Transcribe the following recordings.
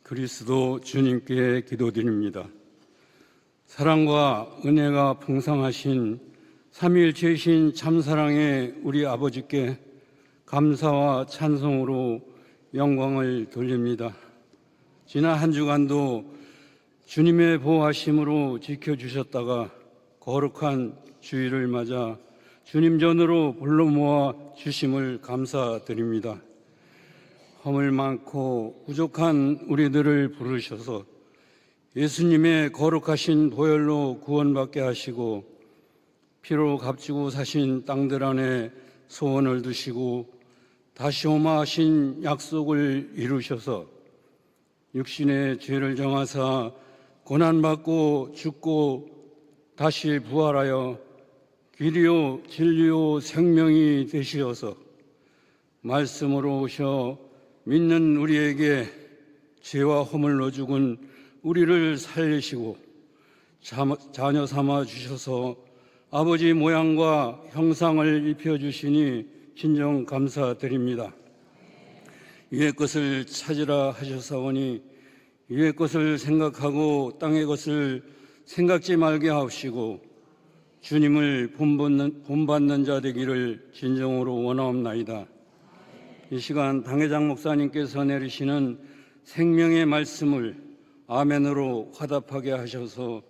그리스도 주님께 기도드립니다. 사랑과 은혜가 풍성하신 삼위일체이신 참사랑의 우리 아버지께 감사와 찬송으로 영광을 돌립니다. 지난 한 주간도 주님의 보호하심으로 지켜주셨다가 거룩한 주일을 맞아 주님 전으로 불러 모아 주심을 감사드립니다. 허물 많고 부족한 우리들을 부르셔서 예수님의 거룩하신 보혈로 구원받게 하시고 피로 값지고 사신 땅들 안에 소원을 두시고 다시 오마 하신 약속을 이루셔서 육신의 죄를 정하사 고난받고 죽고 다시 부활하여 길이요 진리요 생명이 되시어서 말씀으로 오셔 믿는 우리에게 죄와 허물로 죽은 우리를 살리시고 자녀 삼아 주셔서 아버지 모양과 형상을 입혀주시니 진정 감사드립니다. 위의 것을 찾으라 하셨사오니 위의 것을 생각하고 땅의 것을 생각지 말게 하옵시고 주님을 본받는 자 되기를 진정으로 원하옵나이다. 이 시간 당회장 목사님께서 내리시는 생명의 말씀을 아멘으로 화답하게 하셔서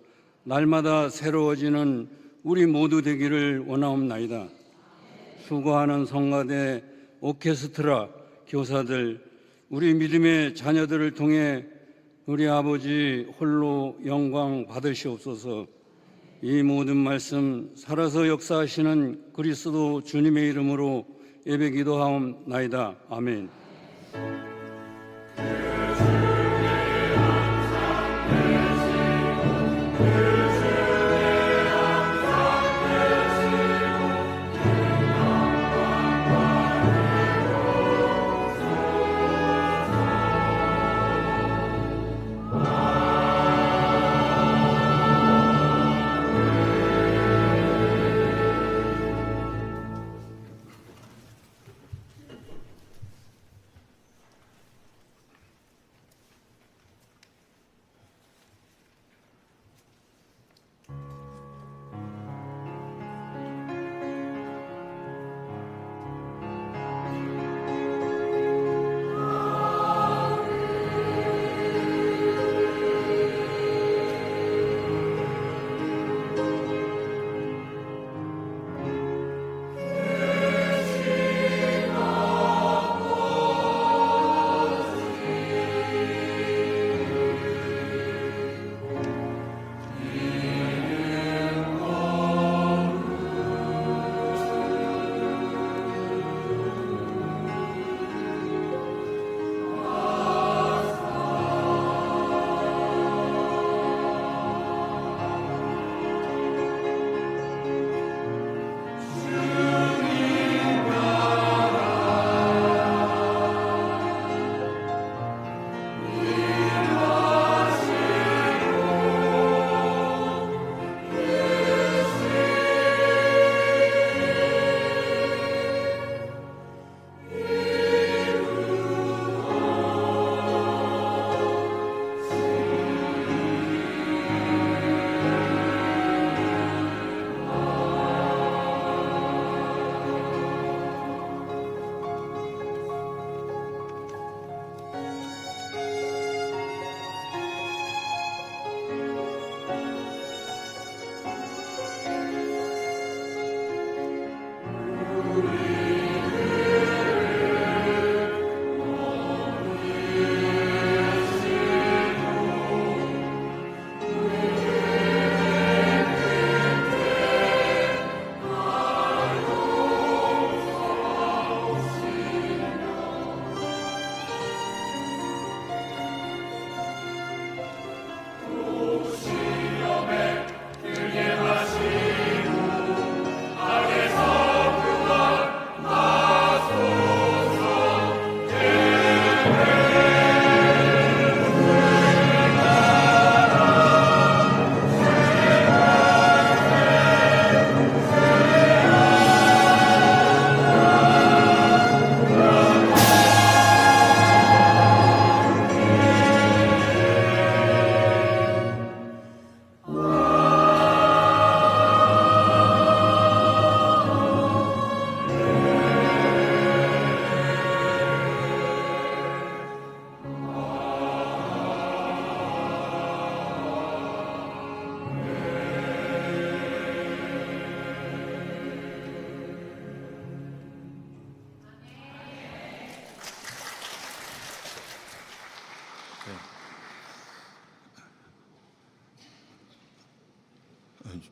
날마다 새로워지는 우리 모두 되기를 원하옵나이다. 수고하는 성가대, 오케스트라, 교사들, 우리 믿음의 자녀들을 통해 우리 아버지 홀로 영광 받으시옵소서. 이 모든 말씀 살아서 역사하시는 그리스도 주님의 이름으로 예배 기도하옵나이다. 아멘.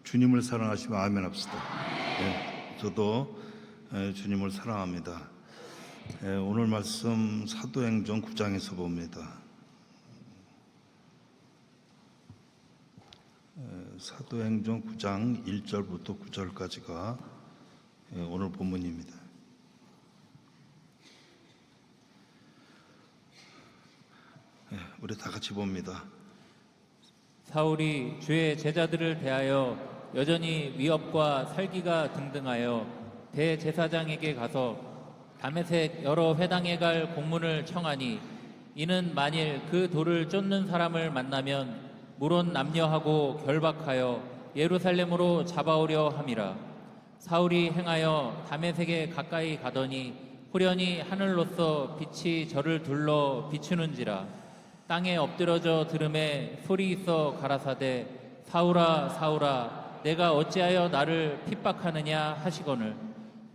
주님을 사랑하시면 아멘 합시다. 저도 주님을 사랑합니다. 오늘 말씀 사도행전 9장에서 봅니다. 사도행전 9장 1절부터 9절까지가 오늘 본문입니다. 우리 다 같이 봅니다. 사울이 주의 제자들을 대하여 여전히 위협과 살기가 등등하여 대제사장에게 가서 다메섹 여러 회당에 갈 공문을 청하니 이는 만일 그 돌을 쫓는 사람을 만나면 물론 남녀하고 결박하여 예루살렘으로 잡아오려 함이라. 사울이 행하여 다메섹에 가까이 가더니 후련히 하늘로서 빛이 저를 둘러 비추는지라. 땅에 엎드러져 들음에 소리 있어 가라사대 사울아 사울아 내가 어찌하여 나를 핍박하느냐 하시거늘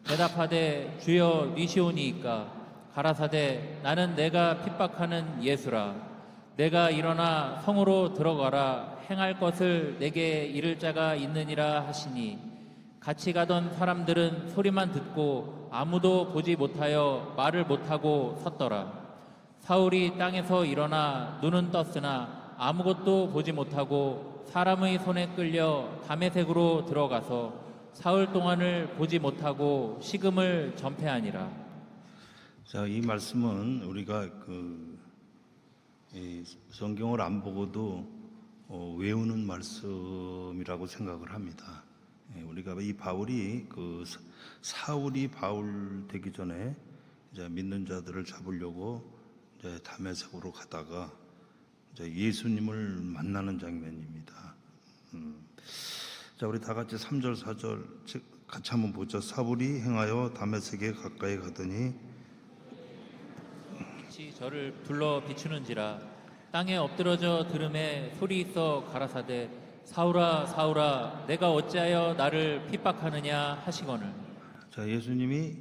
대답하되 주여 니시오니이까 가라사대 나는 내가 핍박하는 예수라. 내가 일어나 성으로 들어가라 행할 것을 내게 이를 자가 있느니라 하시니 같이 가던 사람들은 소리만 듣고 아무도 보지 못하여 말을 못하고 섰더라. 사울이 땅에서 일어나 눈은 떴으나 아무것도 보지 못하고 사람의 손에 끌려 다메섹으로 들어가서 사흘 동안을 보지 못하고 식음을 전폐하니라. 자, 이 말씀은 우리가 이 성경을 안 보고도 외우는 말씀이라고 생각을 합니다. 우리가 이 바울이 사울이 바울 되기 전에 이제 믿는 자들을 잡으려고 이제 다메섹으로 가다가 이제 예수님을 만나는 장면입니다. 자, 우리 다 같이 3절 4절 같이 한번 보죠. 사울이 행하여 다메섹에 가까이 가더니 빛이 저를 둘러 비추는지라. 땅에 엎드러져 들음에 소리 있어 가라사대 사울아 사울아 내가 어찌하여 나를 핍박하느냐 하시거늘. 자, 예수님이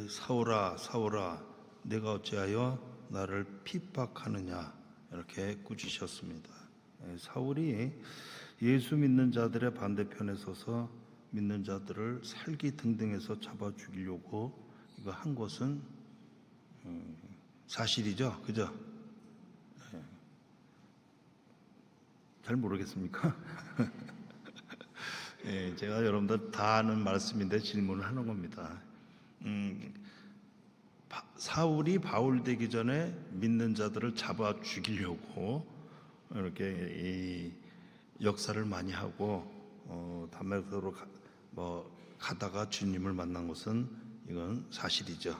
사울아 사울아 내가 어찌하여 나를 핍박하느냐 이렇게 꾸짖으셨습니다. 사울이 예수 믿는 자들의 반대편에 서서 믿는 자들을 살기 등등해서 잡아 죽이려고 이거 한 것은 사실이죠, 그죠? 잘 모르겠습니까? 제가 여러분들 다 아는 말씀인데 질문을 하는 겁니다. 사울이 바울 되기 전에 믿는 자들을 잡아 죽이려고 이렇게 이 역사를 많이 하고 다메섹으로 가다가 주님을 만난 것은 이건 사실이죠.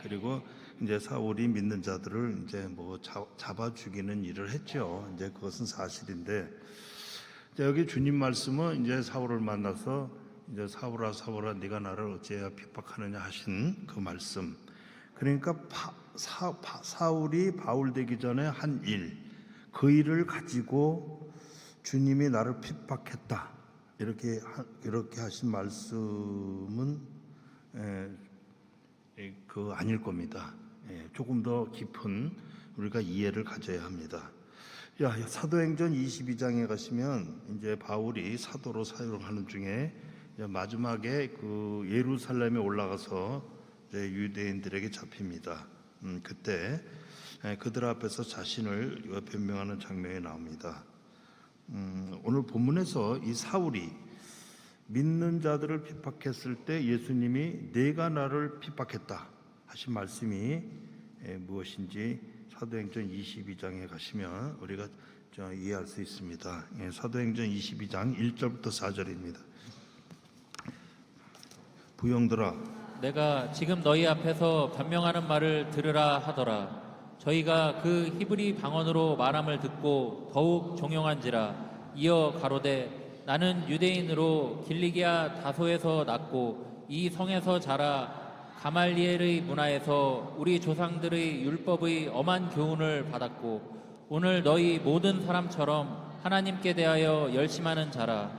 그리고 이제 사울이 믿는 자들을 이제 잡아 죽이는 일을 했죠. 이제 그것은 사실인데 여기 주님 말씀은 이제 사울을 만나서 이제 사울아 사울아 네가 나를 어찌해야 핍박하느냐 하신 그 말씀. 그러니까 사울이 바울 되기 전에 한 일, 그 일을 가지고 주님이 나를 핍박했다 이렇게 하신 말씀은 아닐 겁니다. 조금 더 깊은 우리가 이해를 가져야 합니다. 사도행전 22장에 가시면 이제 바울이 사도로 사용하는 중에 마지막에 예루살렘에 올라가서 유대인들에게 잡힙니다. 그때 그들 앞에서 자신을 변명하는 장면이 나옵니다. 오늘 본문에서 이 사울이 믿는 자들을 핍박했을 때 예수님이 내가 나를 핍박했다 하신 말씀이 무엇인지 사도행전 22장에 가시면 우리가 이해할 수 있습니다. 사도행전 22장 1절부터 4절입니다. 부형들아 내가 지금 너희 앞에서 변명하는 말을 들으라 하더라. 저희가 그 히브리 방언으로 말함을 듣고 더욱 종용한지라. 이어 가로되 나는 유대인으로 길리기아 다소에서 났고 이 성에서 자라 가말리엘의 문화에서 우리 조상들의 율법의 엄한 교훈을 받았고 오늘 너희 모든 사람처럼 하나님께 대하여 열심하는 자라.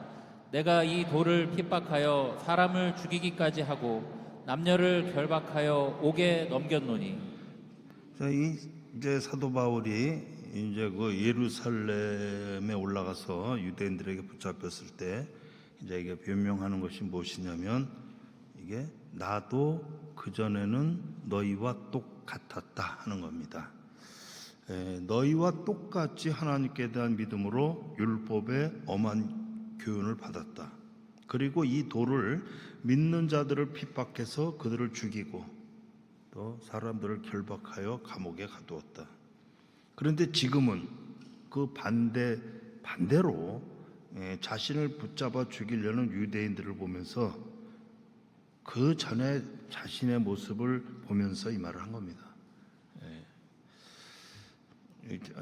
내가 이 돌을 핍박하여 사람을 죽이기까지 하고 남녀를 결박하여 옥에 넘겼노니. 자, 이제 사도 바울이 이제 그 예루살렘에 올라가서 유대인들에게 붙잡혔을 때 이제 이게 변명하는 것이 무엇이냐면 이게 나도 그 전에는 너희와 똑같았다 하는 겁니다. 너희와 똑같이 하나님께 대한 믿음으로 율법의 엄한 교훈을 받았다. 그리고 이 도를 믿는 자들을 핍박해서 그들을 죽이고 또 사람들을 결박하여 감옥에 가두었다. 그런데 지금은 그 반대로 자신을 붙잡아 죽이려는 유대인들을 보면서 그 전에 자신의 모습을 보면서 이 말을 한 겁니다.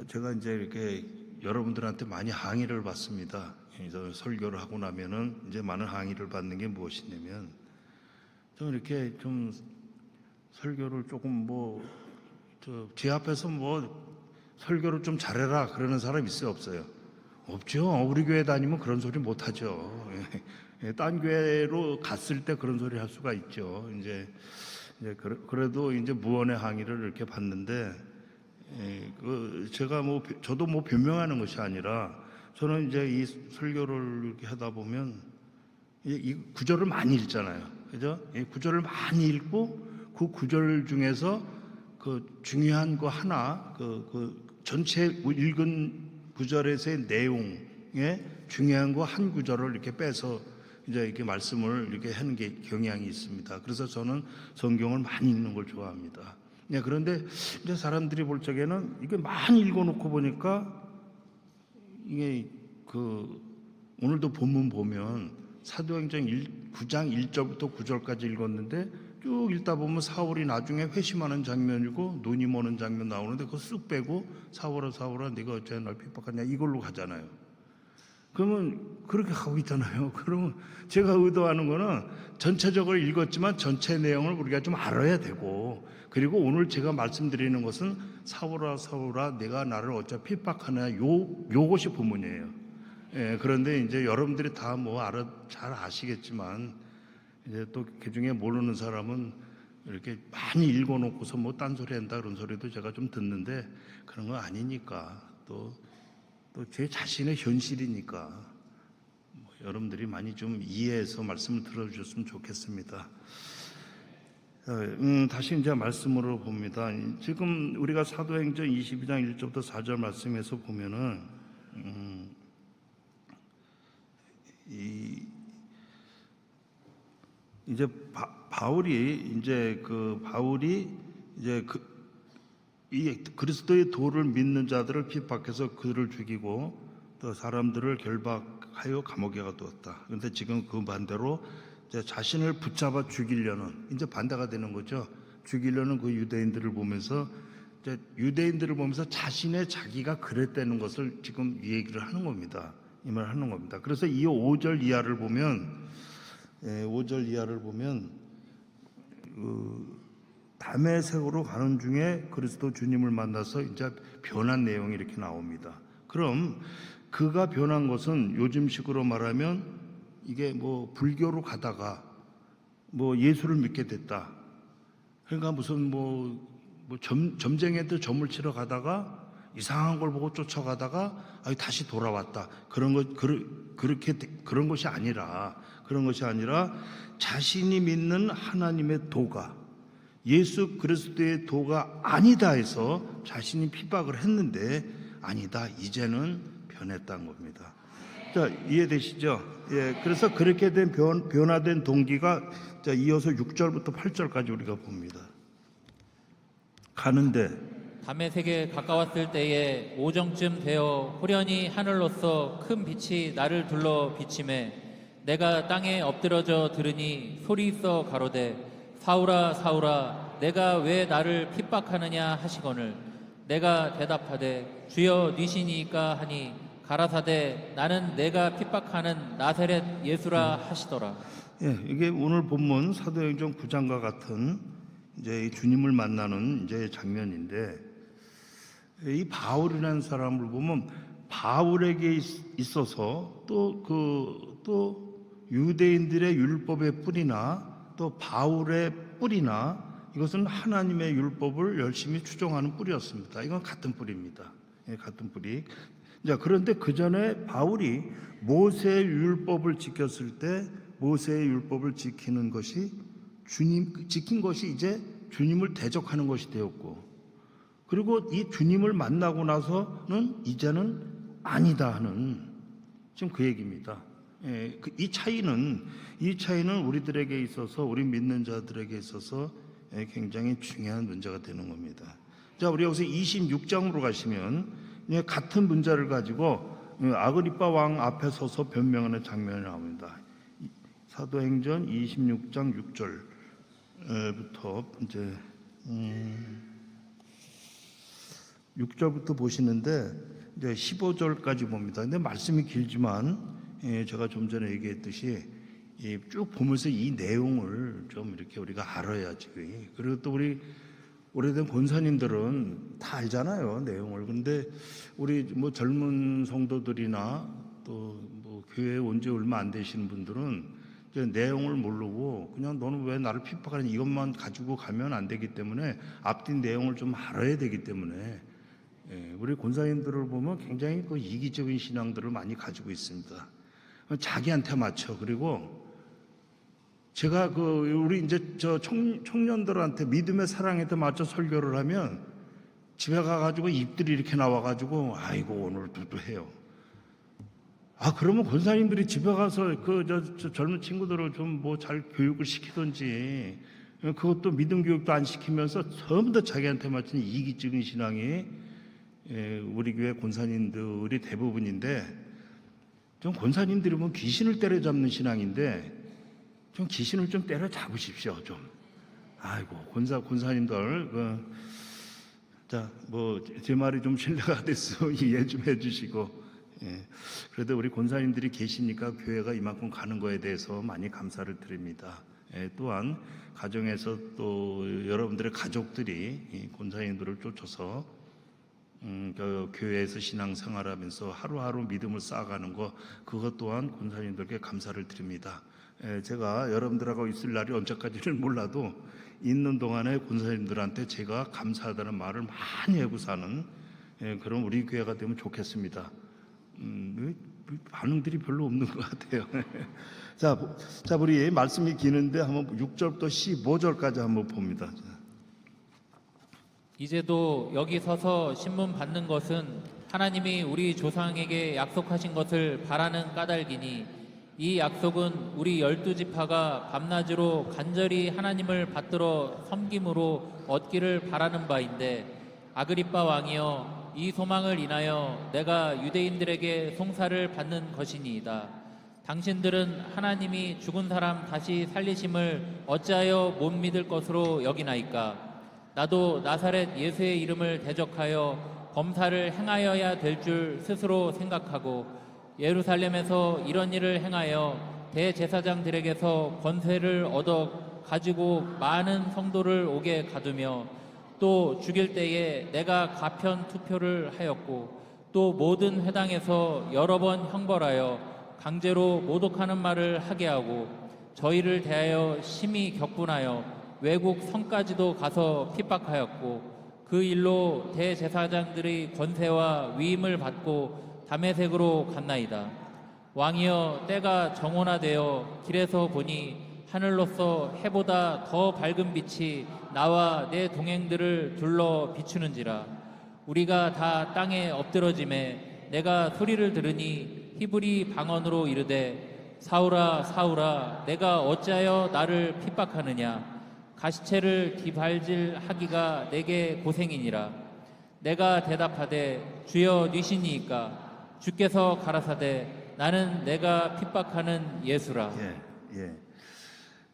제가 이제 이렇게 여러분들한테 많이 항의를 받습니다. 설교를 하고 나면은 이제 많은 항의를 받는 게 무엇이냐면 좀 이렇게 좀 설교를 조금 제 앞에서 설교를 좀 잘해라 그러는 사람 있어요, 없어요? 없죠. 우리 교회 다니면 그런 소리 못 하죠. 딴 교회로 갔을 때 그런 소리 할 수가 있죠. 이제 그래도 이제 무언의 항의를 이렇게 받는데, 제가 저도 변명하는 것이 아니라 저는 이제 이 설교를 이렇게 하다 보면 이 구절을 많이 읽잖아요. 그죠? 이 구절을 많이 읽고 그 구절 중에서 그 중요한 거 하나, 전체 읽은 구절에서의 내용에 중요한 거 한 구절을 이렇게 빼서 이제 이렇게 말씀을 이렇게 하는 게 경향이 있습니다. 그래서 저는 성경을 많이 읽는 걸 좋아합니다. 그런데 이제 사람들이 볼 적에는 이게 많이 읽어놓고 보니까 이게 오늘도 본문 보면 사도행전 9장 1절부터 9절까지 읽었는데 쭉 읽다 보면 사울이 나중에 회심하는 장면이고 눈이 머는 장면 나오는데 그거 쑥 빼고 사울아 네가 어째 날 핍박하냐 이걸로 가잖아요. 그러면 그렇게 하고 있잖아요. 그러면 제가 의도하는 거는 전체적으로 읽었지만 전체 내용을 우리가 좀 알아야 되고, 그리고 오늘 제가 말씀드리는 것은 사울아 내가 나를 어째 핍박하냐 요것이 본문이에요. 그런데 이제 여러분들이 다 잘 아시겠지만 이제 또 그 중에 모르는 사람은 이렇게 많이 읽어놓고서 딴소리 한다 그런 소리도 제가 좀 듣는데 그런 거 아니니까 또 제 자신의 현실이니까 여러분들이 많이 좀 이해해서 말씀을 들어주셨으면 좋겠습니다. 다시 이제 말씀으로 봅니다. 지금 우리가 사도행전 22장 1절부터 4절 말씀에서 보면은 이제 바울이 이 그리스도의 도를 믿는 자들을 핍박해서 그들을 죽이고 또 사람들을 결박하여 감옥에 가두었다. 그런데 지금 그 반대로 이제 자신을 붙잡아 죽이려는, 이제 반대가 되는 거죠. 죽이려는 그 유대인들을 보면서 자기가 그랬다는 것을 지금 이 얘기를 하는 겁니다. 이 말을 하는 겁니다. 그래서 이 5절 이하를 보면 다메섹으로 가는 중에 그리스도 주님을 만나서 이제 변한 내용이 이렇게 나옵니다. 그럼 그가 변한 것은 요즘식으로 말하면 이게 불교로 가다가 예수를 믿게 됐다. 그러니까 무슨 점쟁이한테 점을 치러 가다가 이상한 걸 보고 쫓아가다가 다시 돌아왔다. 그런 것이 아니라 자신이 믿는 하나님의 도가 예수 그리스도의 도가 아니다 해서 자신이 핍박을 했는데 아니다, 이제는 변했다는 겁니다. 자, 이해되시죠? 그래서 그렇게 된 변화된 동기가 이어서 6절부터 8절까지 우리가 봅니다. 가는데 다메섹에 가까웠을 때에 오정쯤 되어 호련히 하늘로서 큰 빛이 나를 둘러 비치매 내가 땅에 엎드러져 들으니 소리 있어 가로되 사울아 내가 왜 나를 핍박하느냐 하시거늘 내가 대답하되 주여 니시니이까 하니 가라사대 나는 내가 핍박하는 나사렛 예수라 하시더라. 이게 오늘 본문 사도행전 9장과 같은 이제 주님을 만나는 이제 장면인데, 이 바울이라는 사람을 보면 바울에게 있어서 또 유대인들의 율법의 뿌리나 또 바울의 뿌리나 이것은 하나님의 율법을 열심히 추종하는 뿌리였습니다. 이건 같은 뿌리입니다. 예, 같은 뿌리. 자, 그런데 그 전에 바울이 모세의 율법을 지켰을 때 모세의 율법을 지키는 것이 지킨 것이 이제 주님을 대적하는 것이 되었고, 그리고 이 주님을 만나고 나서는 이제는 아니다 하는 지금 그 얘기입니다. 예, 이 차이는 우리들에게 있어서, 우리 믿는 자들에게 있어서 굉장히 중요한 문제가 되는 겁니다. 자, 우리 여기서 26장으로 가시면 같은 문제를 가지고 아그리빠 왕 앞에 서서 변명하는 장면이 나옵니다. 사도행전 26장 6절부터 이제 6절부터 보시는데 이제 15절까지 봅니다. 근데 말씀이 길지만 제가 좀 전에 얘기했듯이 쭉 보면서 이 내용을 좀 이렇게 우리가 알아야지. 그리고 또 우리 오래된 권사님들은 다 알잖아요, 내용을. 근데 우리 뭐 젊은 성도들이나 또 뭐 교회에 온 지 얼마 안 되시는 분들은 이제 내용을 모르고 그냥 너는 왜 나를 핍박하는 이것만 가지고 가면 안 되기 때문에 앞뒤 내용을 좀 알아야 되기 때문에 우리 권사님들을 보면 굉장히 그 이기적인 신앙들을 많이 가지고 있습니다. 자기한테 맞춰. 그리고 제가 우리 이제 저 청년들한테 믿음의 사랑한테 맞춰 설교를 하면 집에 가가지고 입들이 이렇게 나와가지고 아이고 오늘 두두해요. 그러면 권사님들이 집에 가서 저 젊은 친구들을 좀 뭐 잘 교육을 시키든지, 그것도 믿음 교육도 안 시키면서 전부 다 자기한테 맞춘 이기적인 신앙이 우리 교회 권사님들이 대부분인데, 좀 권사님들이 보면 귀신을 때려잡는 신앙인데 좀 귀신을 좀 때려잡으십시오. 좀 아이고 권사님들 자, 뭐 제 말이 좀 신뢰가 됐어 이해 좀 해주시고, 그래도 우리 권사님들이 계시니까 교회가 이만큼 가는 거에 대해서 많이 감사를 드립니다. 또한 가정에서 또 여러분들의 가족들이 이 권사님들을 쫓아서 교회에서 신앙생활하면서 하루하루 믿음을 쌓아가는 것, 그것 또한 권사님들께 감사를 드립니다. 제가 여러분들하고 있을 날이 언제까지는 몰라도 있는 동안에 권사님들한테 제가 감사하다는 말을 많이 하고 사는 그런 우리 교회가 되면 좋겠습니다. 반응들이 별로 없는 것 같아요. 자, 우리 말씀이 기는데 한번 6절부터 15절까지 한번 봅니다. 이제도 여기 서서 신문 받는 것은 하나님이 우리 조상에게 약속하신 것을 바라는 까닭이니, 이 약속은 우리 12지파가 밤낮으로 간절히 하나님을 받들어 섬김으로 얻기를 바라는 바인데, 아그리빠 왕이여, 이 소망을 인하여 내가 유대인들에게 송사를 받는 것이니이다. 당신들은 하나님이 죽은 사람 다시 살리심을 어찌하여 못 믿을 것으로 여기나이까? 나도 나사렛 예수의 이름을 대적하여 범사를 행하여야 될 줄 스스로 생각하고, 예루살렘에서 이런 일을 행하여 대제사장들에게서 권세를 얻어 가지고 많은 성도를 오게 가두며, 또 죽일 때에 내가 가편 투표를 하였고, 또 모든 회당에서 여러 번 형벌하여 강제로 모독하는 말을 하게 하고, 저희를 대하여 심히 격분하여 외국 성까지도 가서 핍박하였고, 그 일로 대제사장들의 권세와 위임을 받고 다메섹으로 갔나이다. 왕이여, 때가 정오나되어 길에서 보니 하늘로서 해보다 더 밝은 빛이 나와 내 동행들을 둘러 비추는지라. 우리가 다 땅에 엎드러짐에 내가 소리를 들으니 히브리 방언으로 이르되, 사울아 사울아, 내가 어찌하여 나를 핍박하느냐? 가시체를 뒤발질하기가 내게 고생이니라. 내가 대답하되, 주여 니시니이까? 주께서 가라사대, 나는 내가 핍박하는 예수라. 예.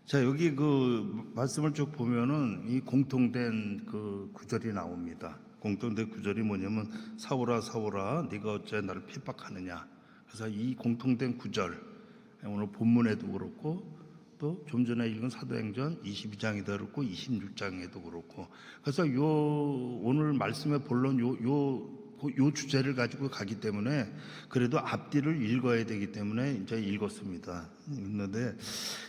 자, 여기 그 말씀을 쭉 보면은 이 공통된 그 구절이 나옵니다. 공통된 구절이 뭐냐면, 사울아 사울아, 네가 어째 나를 핍박하느냐. 그래서 이 공통된 구절, 오늘 본문에도 그렇고 또 좀 전에 읽은 사도행전 22장에도 그렇고 26장에도 그렇고, 그래서 오늘 말씀의 본론 요 주제를 가지고 가기 때문에 그래도 앞뒤를 읽어야 되기 때문에 이제 읽었습니다. 읽는데,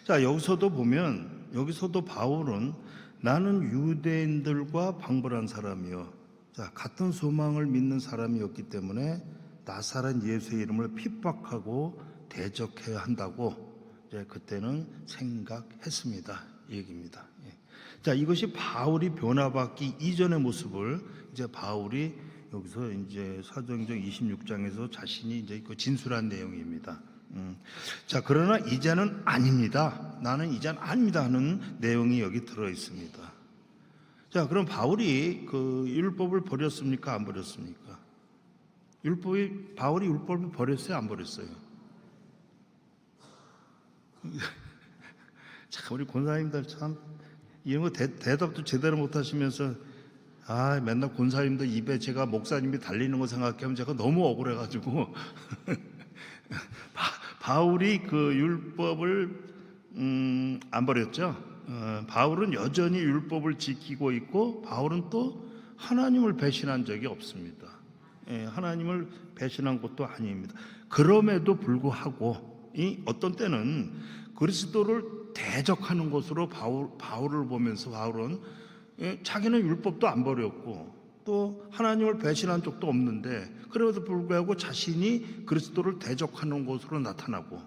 자, 여기서도 보면, 여기서도 바울은 나는 유대인들과 방불한 사람이요. 자, 같은 소망을 믿는 사람이었기 때문에 나사렛 예수의 이름을 핍박하고 대적해야 한다고 이제 그때는 생각했습니다. 이 얘기입니다. 예. 자, 이것이 바울이 변화받기 이전의 모습을 이제 바울이 여기서 이제 사도행전 26장에서 자신이 이제 그 진술한 내용입니다. 자, 그러나 이제는 아닙니다. 나는 이제는 아닙니다 하는 내용이 여기 들어 있습니다. 자, 그럼 바울이 그 율법을 버렸습니까? 안 버렸습니까? 바울이 율법을 버렸어요? 안 버렸어요? 참, 우리 권사님들 참 이런 거 대답도 제대로 못 하시면서 맨날 권사님들 입에 제가 목사님이 달리는 거 생각하면 제가 너무 억울해가지고 바울이 그 율법을 안 버렸죠. 바울은 여전히 율법을 지키고 있고 바울은 또 하나님을 배신한 적이 없습니다. 하나님을 배신한 것도 아닙니다. 그럼에도 불구하고 어떤 때는 그리스도를 대적하는 것으로 바울을 보면서 바울은 자기는 율법도 안 버렸고 또 하나님을 배신한 적도 없는데 그럼에도 불구하고 자신이 그리스도를 대적하는 것으로 나타나고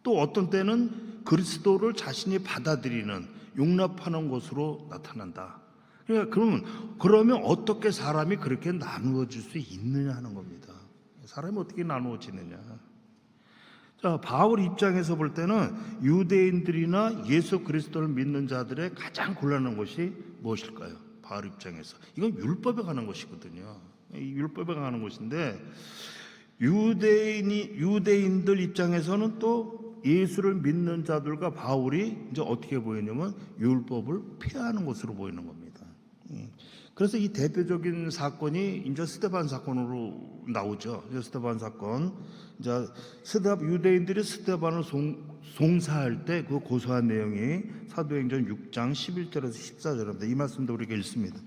또 어떤 때는 그리스도를 자신이 받아들이는 용납하는 것으로 나타난다. 그러면 어떻게 사람이 그렇게 나누어질 수 있느냐 하는 겁니다. 사람이 어떻게 나누어지느냐. 자, 바울 입장에서 볼 때는 유대인들이나 예수 그리스도를 믿는 자들의 가장 곤란한 것이 무엇일까요? 바울 입장에서 이건 율법에 관한 것이거든요. 율법에 관한 것인데 유대인들 입장에서는 또 예수를 믿는 자들과 바울이 이제 어떻게 보이냐면 율법을 피하는 것으로 보이는 겁니다. 그래서 이 대표적인 사건이 이제 스데반 사건으로 나오죠. 스데반 사건. 이제 유대인들이 스데반을 송사할 때 그 고소한 내용이 사도행전 6장 11절에서 14절입니다. 이 말씀도 우리가 읽습니다.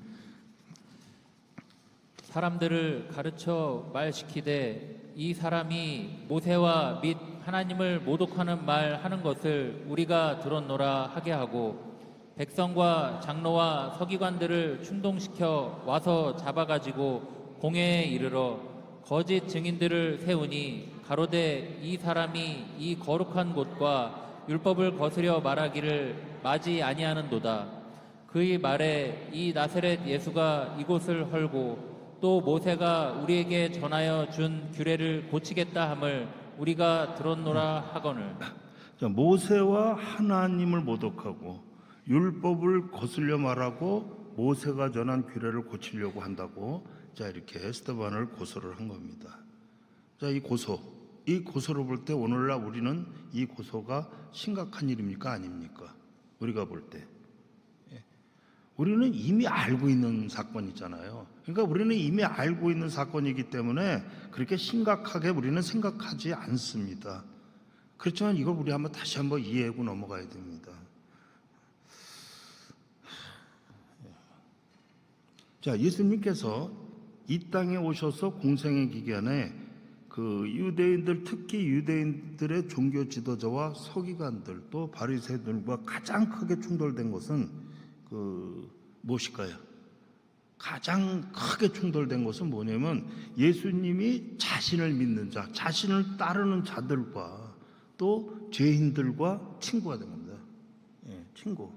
사람들을 가르쳐 말시키되 이 사람이 모세와 및 하나님을 모독하는 말 하는 것을 우리가 들었노라 하게 하고 백성과 장로와 서기관들을 충동시켜 와서 잡아가지고 공회에 이르러 거짓 증인들을 세우니 가로되 이 사람이 이 거룩한 곳과 율법을 거스려 말하기를 마지 아니하는도다. 그의 말에 이 나사렛 예수가 이곳을 헐고 또 모세가 우리에게 전하여 준 규례를 고치겠다 함을 우리가 들었노라 하거늘. 자, 모세와 하나님을 모독하고 율법을 거슬려 말하고 모세가 전한 규례를 고치려고 한다고 자 이렇게 스데반을 고소를 한 겁니다. 자, 이 고소를 볼 때 오늘날 우리는 이 고소가 심각한 일입니까 아닙니까? 우리가 볼 때 우리는 이미 알고 있는 사건이잖아요. 그러니까 우리는 이미 알고 있는 사건이기 때문에 그렇게 심각하게 우리는 생각하지 않습니다. 그렇지만 이걸 우리 다시 한번 이해하고 넘어가야 됩니다. 자, 예수님께서 이 땅에 오셔서 공생의 기간에 그 유대인들, 특히 유대인들의 종교 지도자와 서기관들 또 바리새인들과 가장 크게 충돌된 것은 무엇일까요? 가장 크게 충돌된 것은 뭐냐면 예수님이 자신을 믿는 자, 자신을 따르는 자들과 또 죄인들과 친구가 된 겁니다. 친구.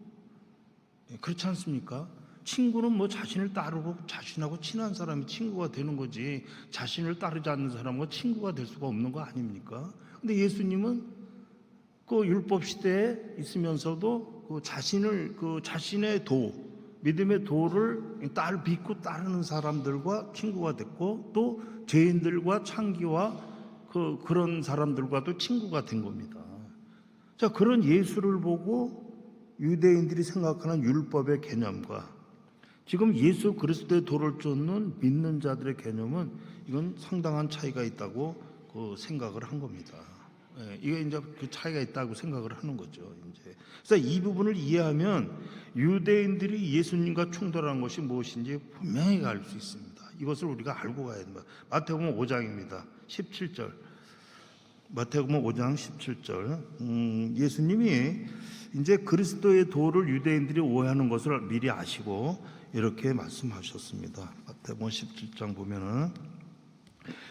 그렇지 않습니까? 친구는 자신을 따르고 자신하고 친한 사람이 친구가 되는 거지 자신을 따르지 않는 사람과 친구가 될 수가 없는 거 아닙니까? 근데 예수님은 그 율법 시대에 있으면서도 자신의 믿음의 도를 믿고 따르는 사람들과 친구가 됐고 또 죄인들과 창기와 그런 사람들과도 친구가 된 겁니다. 자, 그런 예수를 보고 유대인들이 생각하는 율법의 개념과 지금 예수 그리스도의 도를 쫓는 믿는 자들의 개념은 이건 상당한 차이가 있다고 생각을 한 겁니다. 이게 이제 그 차이가 있다고 생각을 하는 거죠. 이제 그래서 이 부분을 이해하면 유대인들이 예수님과 충돌한 것이 무엇인지 분명히 알 수 있습니다. 이것을 우리가 알고 가야 됩니다. 마태복음 5장입니다. 17절. 마태복음 5장 17절. 예수님이 이제 그리스도의 도를 유대인들이 오해하는 것을 미리 아시고 이렇게 말씀하셨습니다. 마태복음 17장 보면은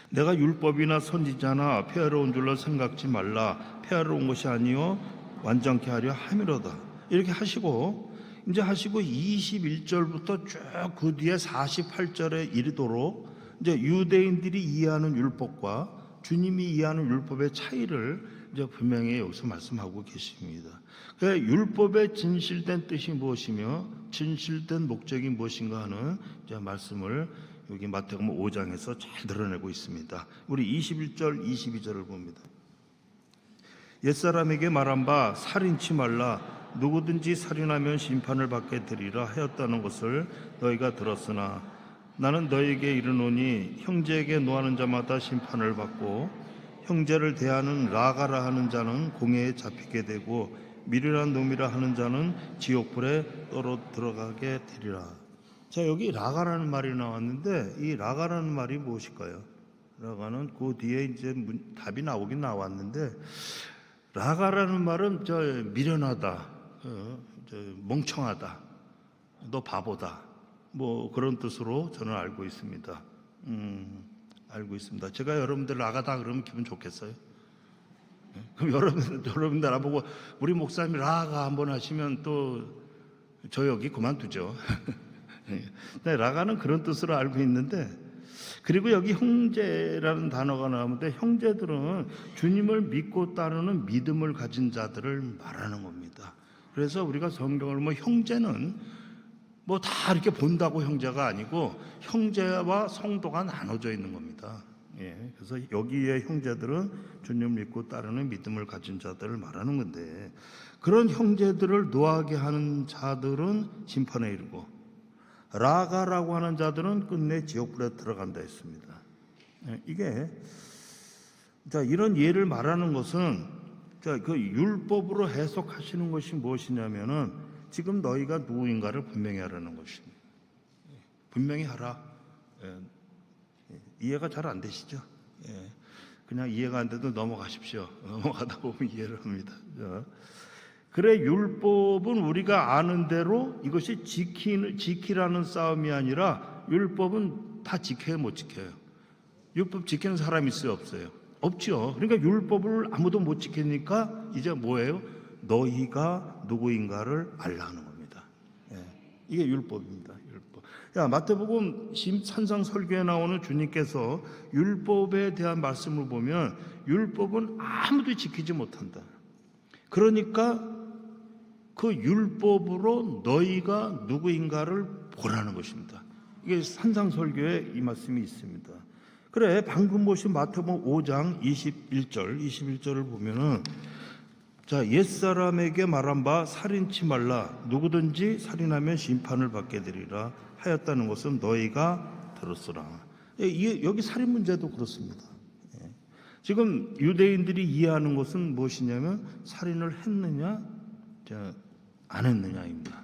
내가 율법이나 선지자나 폐하러 온 줄로 생각지 말라. 폐하러 온 것이 아니요 완전케 하려 함이로다. 이렇게 하시고 이제 하시고 21절부터 쭉 그 뒤에 48절에 이르도록 이제 유대인들이 이해하는 율법과 주님이 이해하는 율법의 차이를 이제 분명히 여기서 말씀하고 계십니다. 그러니까 율법의 진실된 뜻이 무엇이며 진실된 목적이 무엇인가 하는 이제 말씀을 여기 마태복음 5장에서 잘 드러내고 있습니다. 우리 21절, 22절을 봅니다. 옛사람에게 말한 바 살인치 말라. 누구든지 살인하면 심판을 받게 되리라 하였다는 것을 너희가 들었으나 나는 너희에게 이르노니 형제에게 노하는 자마다 심판을 받고 형제를 대하는 라가라 하는 자는 공회에 잡히게 되고 미련한 놈이라 하는 자는 지옥불에 들어가게 되리라. 자, 여기 라가라는 말이 나왔는데 이 라가라는 말이 무엇일까요? 라가는 그 뒤에 이제 답이 나오긴 나왔는데 라가라는 말은 미련하다, 멍청하다, 너 바보다, 뭐 그런 뜻으로 저는 알고 있습니다. 알고 있습니다. 제가 여러분들 라가다 그러면 기분 좋겠어요? 그럼 여러분들 나보고 우리 목사님 라가 한번 하시면 또 저 여기 그만두죠. 네, 라가는 그런 뜻으로 알고 있는데, 그리고 여기 형제라는 단어가 나오는데 형제들은 주님을 믿고 따르는 믿음을 가진 자들을 말하는 겁니다. 그래서 우리가 성경을 형제는 뭐 다 이렇게 본다고 형제가 아니고 형제와 성도가 나눠져 있는 겁니다. 예, 그래서 여기에 형제들은 주님 믿고 따르는 믿음을 가진 자들을 말하는 건데, 그런 형제들을 노하게 하는 자들은 심판에 이르고 라가라고 하는 자들은 끝내 지옥불에 들어간다 했습니다. 예, 이게 이런 예를 말하는 것은 그 율법으로 해석하시는 것이 무엇이냐면은 지금 너희가 누구인가를 분명히 하라는 것입니다. 분명히 하라. 예. 이해가 잘 안 되시죠? 예. 그냥 이해가 안 돼도 넘어가십시오. 넘어가다 보면 이해를 합니다. 그래, 율법은 우리가 아는 대로 이것이 지키라는 싸움이 아니라 율법은 다 지켜요, 못 지켜요? 율법 지키는 사람이 있어요, 없어요? 없죠. 그러니까 율법을 아무도 못 지키니까 이제 뭐예요? 너희가 누구인가를 알라는 겁니다. 예. 이게 율법입니다. 율법. 마태복음 산상설교에 나오는 주님께서 율법에 대한 말씀을 보면 율법은 아무도 지키지 못한다. 그러니까 그 율법으로 너희가 누구인가를 보라는 것입니다. 이게 산상설교에 이 말씀이 있습니다. 그래, 방금 보신 마태복음 5장 21절을 보면은 옛사람에게 말한 바 살인치 말라. 누구든지 살인하면 심판을 받게 되리라 하였다는 것은 너희가 들었으라. 여기 살인 문제도 그렇습니다. 지금 유대인들이 이해하는 것은 무엇이냐면 살인을 했느냐 안 했느냐입니다.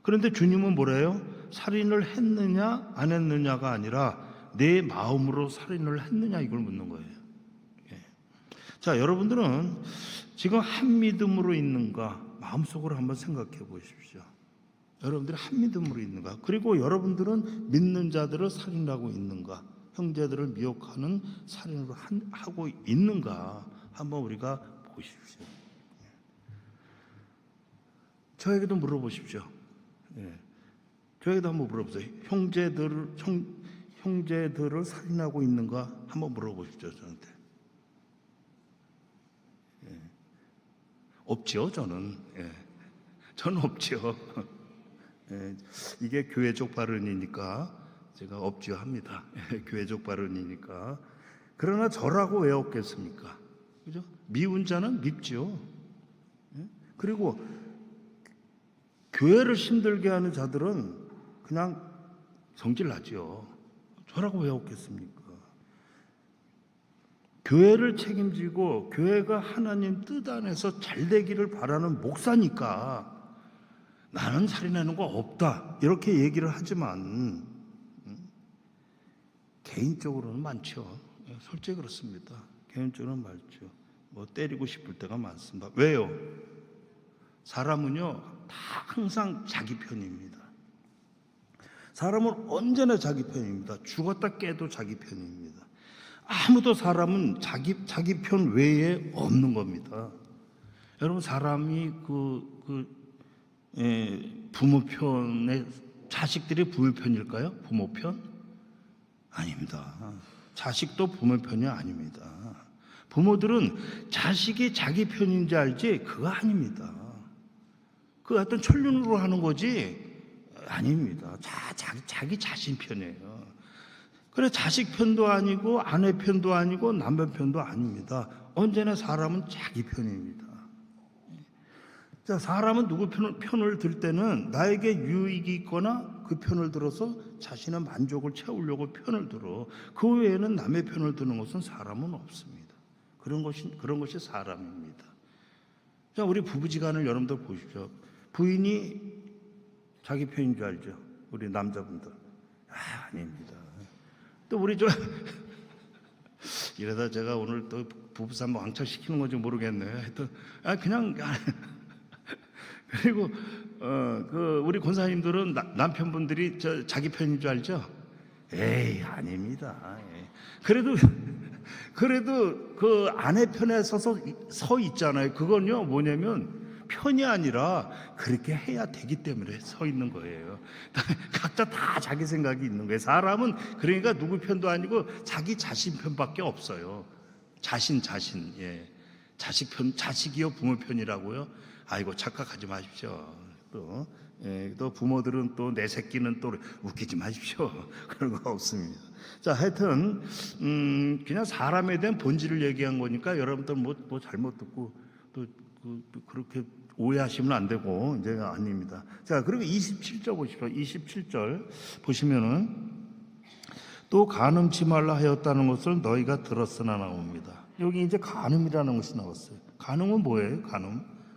그런데 주님은 뭐래요? 살인을 했느냐 안 했느냐가 아니라 내 마음으로 살인을 했느냐 이걸 묻는 거예요. 자, 여러분들은 지금 한 믿음으로 있는가 마음속으로 한번 생각해 보십시오. 여러분들이 한 믿음으로 있는가? 그리고 여러분들은 믿는 자들을 살인하고 있는가? 형제들을 미혹하는 살인으로 하고 있는가? 한번 우리가 보십시오. 저에게도 물어보십시오. 저에게도 한번 물어보세요. 형제들을 살인하고 있는가? 한번 물어보십시오, 저한테. 없죠, 저는. 저는 없죠. 이게 교회적 발언이니까 제가 없지요 합니다. 교회적 발언이니까. 그러나 저라고 왜 없겠습니까? 그죠? 미운 자는 밉지요. 그리고 교회를 힘들게 하는 자들은 그냥 성질 나지요. 저라고 왜 없겠습니까? 교회를 책임지고 교회가 하나님 뜻 안에서 잘 되기를 바라는 목사니까 나는 살인하는 거 없다 이렇게 얘기를 하지만 개인적으로는 많죠. 솔직히 그렇습니다. 개인적으로는 많죠. 뭐 때리고 싶을 때가 많습니다. 왜요? 사람은요 다 항상 자기 편입니다. 사람은 언제나 자기 편입니다. 죽었다 깨도 자기 편입니다. 아무도 사람은 자기 편 외에 없는 겁니다. 여러분 사람이 부모 편에 자식들이 부모 편일까요? 부모 편? 아닙니다. 자식도 부모 편이 아닙니다. 부모들은 자식이 자기 편인지 알지 그거 아닙니다. 그 어떤 천륜으로 하는 거지 아닙니다. 자기 자신 편이에요. 그래 자식 편도 아니고 아내 편도 아니고 남편 편도 아닙니다. 언제나 사람은 자기 편입니다. 자, 사람은 누구 편을 들 때는 나에게 유익이 있거나 그 편을 들어서 자신의 만족을 채우려고 편을 들어. 그 외에는 남의 편을 드는 것은 사람은 없습니다. 그런 것이 사람입니다. 자, 우리 부부지간을 여러분들 보십시오. 부인이 자기 편인 줄 알죠? 우리 남자분들. 아닙니다. 또 우리 이러다 제가 오늘 또 부부싸움 왕창 시키는 건지 모르겠네요. 하여튼 그냥 그리고 우리 권사님들은 남편분들이 자기 편인 줄 알죠? 에이 아닙니다. 그래도 그 아내 편에 서 있잖아요. 그건요 뭐냐면 편이 아니라 그렇게 해야 되기 때문에 서 있는 거예요. 각자 다 자기 생각이 있는 거예요. 사람은 그러니까 누구 편도 아니고 자기 자신 편밖에 없어요. 자신 예. 자식 편, 자식이요 부모 편이라고요? 아이고 착각하지 마십시오. 또 부모들은 또 내 새끼는 또 웃기지 마십시오. 그런 거 없습니다. 자, 하여튼 그냥 사람에 대한 본질을 얘기한 거니까 여러분들 뭐 잘못 듣고 또 그렇게 오해하시면 안 되고 이제 아닙니다. 자, 그리고 27절 보십시오. 27절 보시면은 또 간음치 말라 하였다는 것을 너희가 들었으나 나옵니다. 여기 이제 간음이라는 것이 나왔어요. 간음은 뭐예요?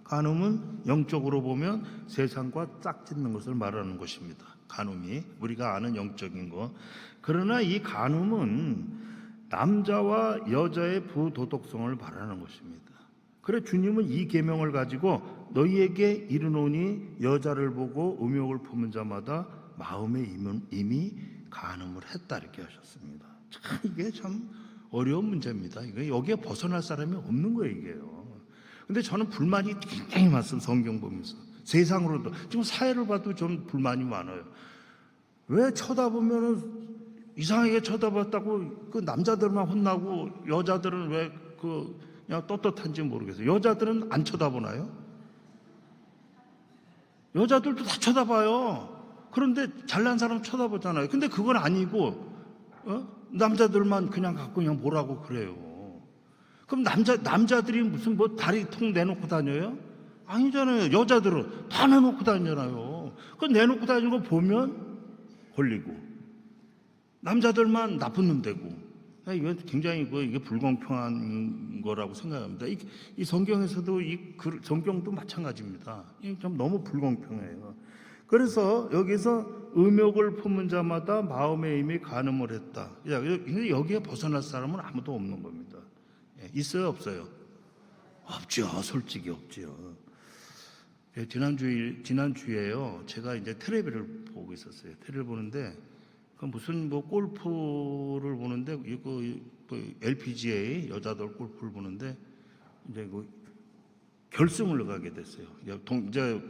간음은 영적으로 보면 세상과 짝짓는 것을 말하는 것입니다. 간음이 우리가 아는 영적인 거. 그러나 이 간음은 남자와 여자의 부도덕성을 말하는 것입니다. 그래 주님은 이 계명을 가지고 너희에게 이르노니 여자를 보고 음욕을 품은 자마다 마음에 이미 간음을 했다 이렇게 하셨습니다. 참 이게 참 어려운 문제입니다. 이거 여기에 벗어날 사람이 없는 거예요 이게요. 근데 저는 불만이 굉장히 많습니다. 성경 보면서 세상으로도 지금 사회를 봐도 좀 불만이 많아요. 왜 쳐다보면은 이상하게 쳐다봤다고 그 남자들만 혼나고 여자들은 왜 그냥 떳떳한지 모르겠어요. 여자들은 안 쳐다보나요? 여자들도 다 쳐다봐요. 그런데 잘난 사람 쳐다보잖아요. 근데 그건 아니고 남자들만 그냥 갖고 그냥 뭐라고 그래요. 그럼 남자들이 무슨 뭐 다리 통 내놓고 다녀요? 아니잖아요. 여자들은 다 내놓고 다니잖아요. 그 내놓고 다니는 거 보면 걸리고 남자들만 나쁜 놈 되고. 이건 굉장히 이게 불공평한 거라고 생각합니다. 이 성경에서도 성경도 마찬가지입니다. 좀 너무 불공평해요. 그래서 여기서 음욕을 품은 자마다 마음에 이미 간음을 했다. 여기에 벗어날 사람은 아무도 없는 겁니다. 있어요, 없어요? 없죠. 솔직히 없죠. 지난주에요. 제가 이제 텔레비를 보고 있었어요. 텔레비를 보는데 무슨 골프를 보는데 이거 LPGA 여자들 골프를 보는데 이제 결승을 가게 됐어요. 이제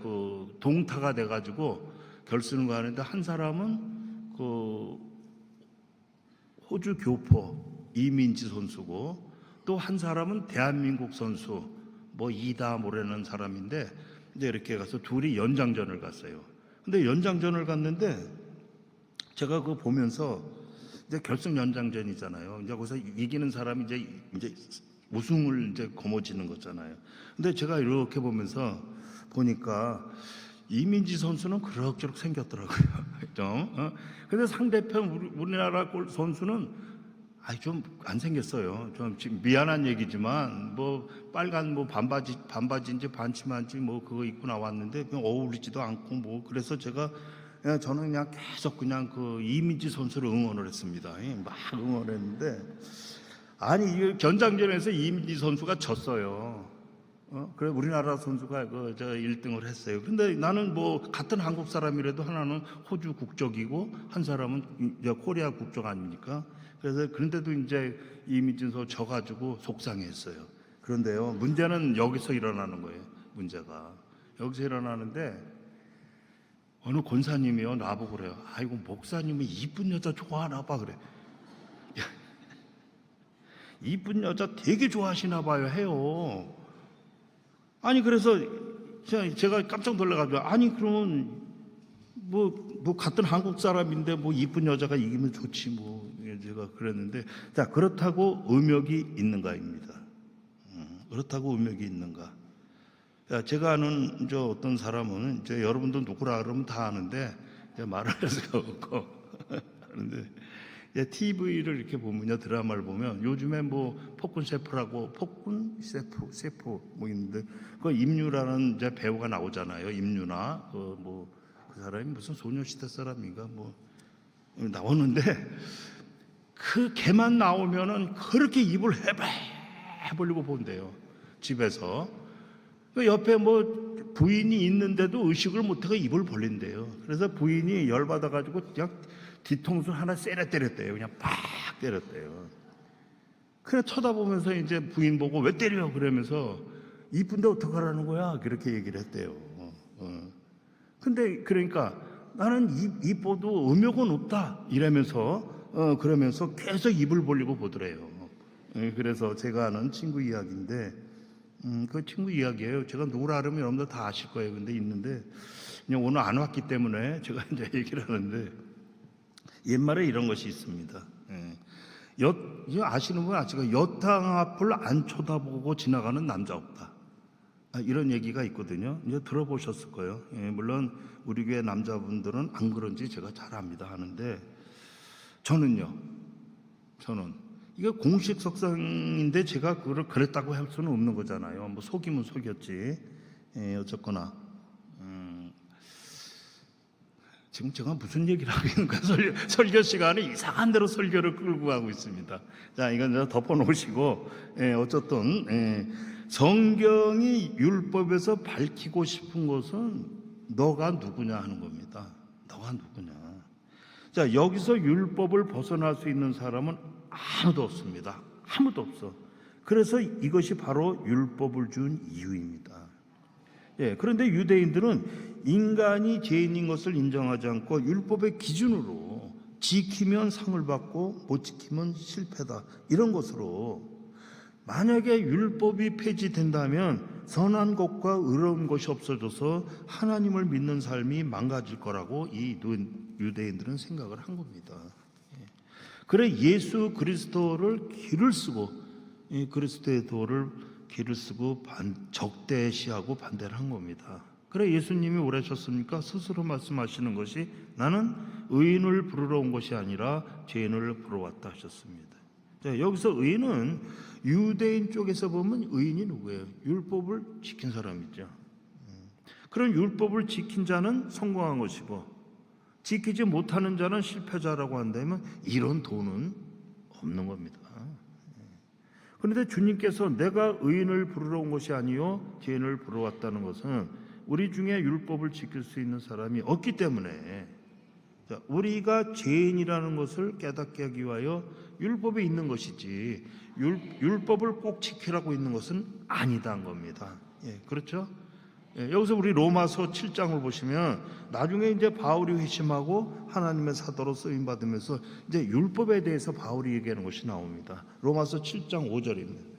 동타가 돼가지고 결승을 가는데 한 사람은 호주 교포 이민지 선수고 또 한 사람은 대한민국 선수 이다 모라는 사람인데 이제 이렇게 가서 둘이 연장전을 갔어요. 근데 연장전을 갔는데 제가 그거 보면서 이제 결승 연장전이잖아요. 이제 거기서 이기는 사람이 이제 우승을 이제 거머쥐는 거잖아요. 근데 제가 이렇게 보니까 이민지 선수는 그럭저럭 생겼더라고요. 근데 상대편 우리나라 선수는 좀 안 생겼어요. 좀 지금 미안한 얘기지만 빨간 반바지인지 반치마인지 그거 입고 나왔는데 그냥 어울리지도 않고 그래서 저는 그냥 계속 그냥 이민지 선수를 응원을 했습니다. 막 응원했는데 아니 이 견장전에서 이민지 선수가 졌어요. 그래 우리나라 선수가 저 1등을 했어요. 근데 나는 뭐 같은 한국 사람이라도 하나는 호주 국적이고 한 사람은 이제 코리아 국적 아닙니까? 그래서 그런데도 이제 이민진 선수 져가지고 속상했어요. 그런데요, 문제는 여기서 일어나는 거예요. 문제가 여기서 일어나는데 어느 권사님이요 나보고 그래요. 아이고 목사님은 이쁜 여자 좋아하나 봐 그래. 이쁜 여자 되게 좋아하시나 봐요 해요. 아니 그래서 제가 깜짝 놀라가지고 아니 그러면 뭐 같은 한국 사람인데 뭐 이쁜 여자가 이기면 좋지 뭐 제가 그랬는데 자 그렇다고 음욕이 있는가입니다. 그렇다고 음욕이 있는가? 제가 아는 이제 어떤 사람은 이제 여러분도 누구라 그러면 다 아는데 이제 말을 할 수가 없고 하는데 TV를 이렇게 보면요 드라마를 보면 요즘에 뭐 폭군 셰프라고 폭군 셰프 뭐 있는데 그 임유라는 이제 배우가 나오잖아요. 임유나 그 사람이 무슨 소녀시대 사람인가 뭐 나오는데 그 걔만 나오면은 그렇게 입을 해보려고 본대요 집에서. 그 옆에 뭐 부인이 있는데도 의식을 못하고 입을 벌린대요. 그래서 부인이 열받아가지고 그냥 뒤통수 하나 세려 때렸대요. 그냥 팍 때렸대요. 그냥 쳐다보면서 이제 부인 보고 왜 때려? 그러면서 이쁜데 어떡하라는 거야? 그렇게 얘기를 했대요. 근데 그러니까 나는 이뻐도 음욕은 없다 이러면서 그러면서 계속 입을 벌리고 보더래요. 그래서 제가 아는 친구 이야기인데 그 친구 이야기예요. 제가 누구라 하면 여러분들 다 아실 거예요. 근데 있는데 그냥 오늘 안 왔기 때문에 제가 이제 얘기를 하는데 옛말에 이런 것이 있습니다. 아시는 분 아시죠? 여탕 앞을 안 쳐다보고 지나가는 남자 없다. 이런 얘기가 있거든요. 이제 들어보셨을 거예요. 물론 우리 교회 남자분들은 안 그런지 제가 잘 압니다 하는데 저는 이게 공식 석상인데 제가 그걸 그랬다고 할 수는 없는 거잖아요. 뭐 속이면 속였지. 어쨌거나 지금 제가 무슨 얘기를 하고 있는가 설교 시간에 이상한 대로 설교를 끌고 가고 있습니다. 자, 이건 덮어놓으시고 어쨌든 성경이 율법에서 밝히고 싶은 것은 너가 누구냐 하는 겁니다. 너가 누구냐. 자, 여기서 율법을 벗어날 수 있는 사람은 아무도 없습니다. 아무도 없어. 그래서 이것이 바로 율법을 준 이유입니다. 그런데 유대인들은 인간이 죄인인 것을 인정하지 않고 율법의 기준으로 지키면 상을 받고 못 지키면 실패다 이런 것으로 만약에 율법이 폐지된다면 선한 것과 의로운 것이 없어져서 하나님을 믿는 삶이 망가질 거라고 이 유대인들은 생각을 한 겁니다. 그래 예수 그리스도를 길을 쓰고 그리스도의 도를 길을 쓰고 적대시하고 반대를 한 겁니다. 그래 예수님이 오래셨습니까? 스스로 말씀하시는 것이 나는 의인을 부르러 온 것이 아니라 죄인을 부르러 왔다 하셨습니다. 자, 여기서 의인은 유대인 쪽에서 보면 의인이 누구예요? 율법을 지킨 사람이죠. 그런 율법을 지킨 자는 성공한 것이고 지키지 못하는 자는 실패자라고 한다면 이런 도는 없는 겁니다. 그런데 주님께서 내가 의인을 부르러 온 것이 아니요 죄인을 부르러 왔다는 것은 우리 중에 율법을 지킬 수 있는 사람이 없기 때문에 우리가 죄인이라는 것을 깨닫게 하기 위하여 율법에 있는 것이지 율법을 꼭 지키라고 있는 것은 아니다는 겁니다. 그렇죠? 여기서 우리 로마서 7장을 보시면 나중에 이제 바울이 회심하고 하나님의 사도로 쓰임 받으면서 이제 율법에 대해서 바울이 얘기하는 것이 나옵니다. 로마서 7장 5절입니다.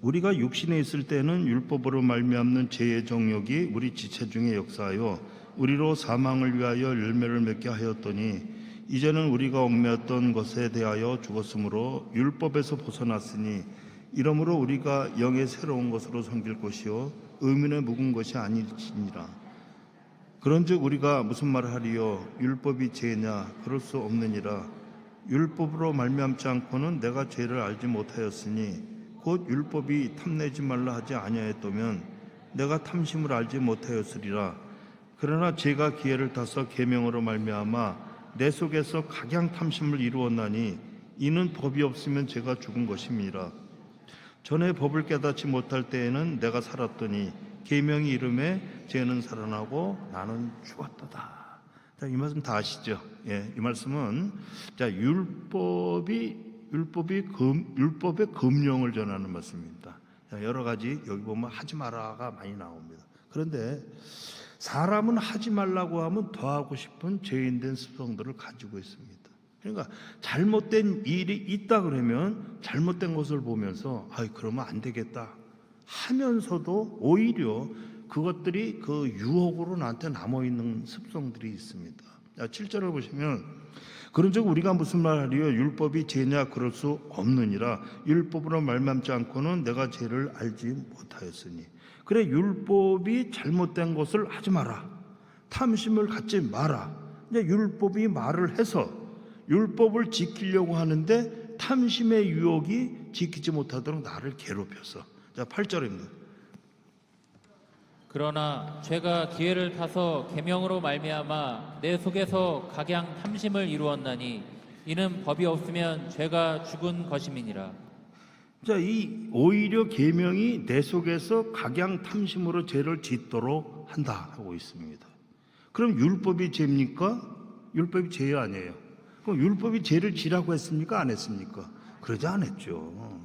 우리가 육신에 있을 때는 율법으로 말미암는 죄의 정욕이 우리 지체 중에 역사하여 우리로 사망을 위하여 열매를 맺게 하였더니 이제는 우리가 얽매였던 것에 대하여 죽었으므로 율법에서 벗어났으니 이러므로 우리가 영의 새로운 것으로 섬길 것이요 의문에 묵은 것이 아니니라. 그런즉 우리가 무슨 말을 하리요? 율법이 죄냐? 그럴 수 없느니라. 율법으로 말미암지 않고는 내가 죄를 알지 못하였으니 곧 율법이 탐내지 말라 하지 아니하였다면 내가 탐심을 알지 못하였으리라. 그러나 제가 기회를 타서 계명으로 말미암아 내 속에서 각양 탐심을 이루었나니 이는 법이 없으면 제가 죽은 것임이라. 전에 법을 깨닫지 못할 때에는 내가 살았더니 계명이 이름에 죄는 살아나고 나는 죽었도다. 자, 이 말씀 다 아시죠? 예, 이 말씀은 자, 율법의 금령을 전하는 말씀입니다. 자, 여러 가지 여기 보면 하지 마라가 많이 나옵니다. 그런데 사람은 하지 말라고 하면 더 하고 싶은 죄인된 습성들을 가지고 있습니다. 그러니까 잘못된 일이 있다 그러면 잘못된 것을 보면서 그러면 안 되겠다 하면서도 오히려 그것들이 그 유혹으로 나한테 남아있는 습성들이 있습니다. 7절을 보시면 그런즉 우리가 무슨 말하리요 율법이 죄냐 그럴 수 없느니라. 율법으로 말맘지 않고는 내가 죄를 알지 못하였으니. 그래, 율법이 잘못된 것을 하지 마라, 탐심을 갖지 마라. 이제 율법이 말을 해서 율법을 지키려고 하는데 탐심의 유혹이 지키지 못하도록 나를 괴롭혀서. 자, 8절입니다. 그러나 죄가 기회를 타서 계명으로 말미암아 내 속에서 각양 탐심을 이루었나니 이는 법이 없으면 죄가 죽은 것임이니라. 자, 이 오히려 계명이 내 속에서 각양 탐심으로 죄를 짓도록 한다 하고 있습니다. 그럼 율법이 죄입니까? 율법이 죄 아니에요. 그럼 율법이 죄를 지라고 했습니까? 안 했습니까? 그러지 않았죠.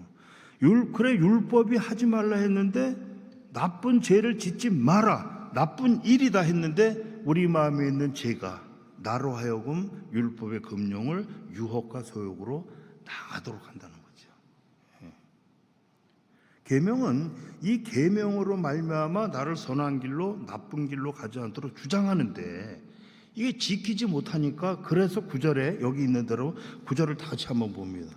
그래, 율법이 하지 말라 했는데 나쁜 죄를 짓지 마라, 나쁜 일이다 했는데 우리 마음에 있는 죄가 나로 하여금 율법의 금령을 유혹과 소욕으로 나가도록 한다는 거죠. 계명은 이 계명으로 말미암아 나를 선한 길로 나쁜 길로 가지 않도록 주장하는데 이게 지키지 못하니까 그래서 9절에 여기 있는 대로 9절을 다시 한번 봅니다.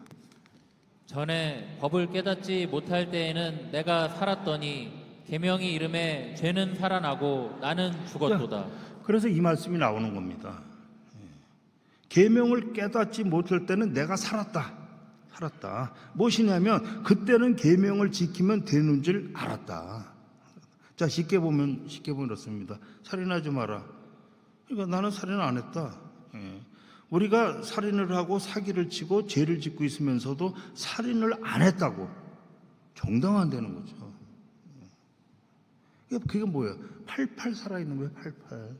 전에 법을 깨닫지 못할 때에는 내가 살았더니 계명이 이름에 죄는 살아나고 나는 죽었도다. 그래서 이 말씀이 나오는 겁니다. 계명을 깨닫지 못할 때는 내가 살았다. 무엇이냐면 그때는 계명을 지키면 되는 줄 알았다. 자, 쉽게 보면 이렇습니다. 살인하지 마라. 그러니까 나는 살인 안 했다. 우리가 살인을 하고 사기를 치고 죄를 짓고 있으면서도 살인을 안 했다고 정당화되는 거죠. 그게 뭐예요? 팔팔 살아있는 거예요. 팔팔.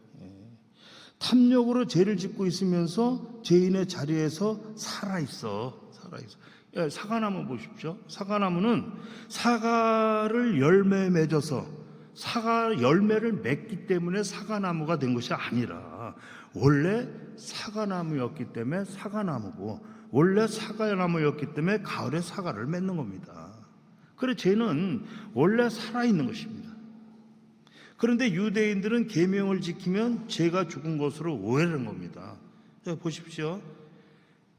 탐욕으로 죄를 짓고 있으면서 죄인의 자리에서 살아있어. 사과나무 보십시오. 사과나무는 사과를 열매에 맺어서 사과 열매를 맺기 때문에 사과나무가 된 것이 아니라 원래 사과나무였기 때문에 사과나무고 원래 사과나무였기 때문에 가을에 사과를 맺는 겁니다. 그래, 죄는 원래 살아있는 것입니다. 그런데 유대인들은 계명을 지키면 죄가 죽은 것으로 오해를 한 겁니다. 자, 보십시오.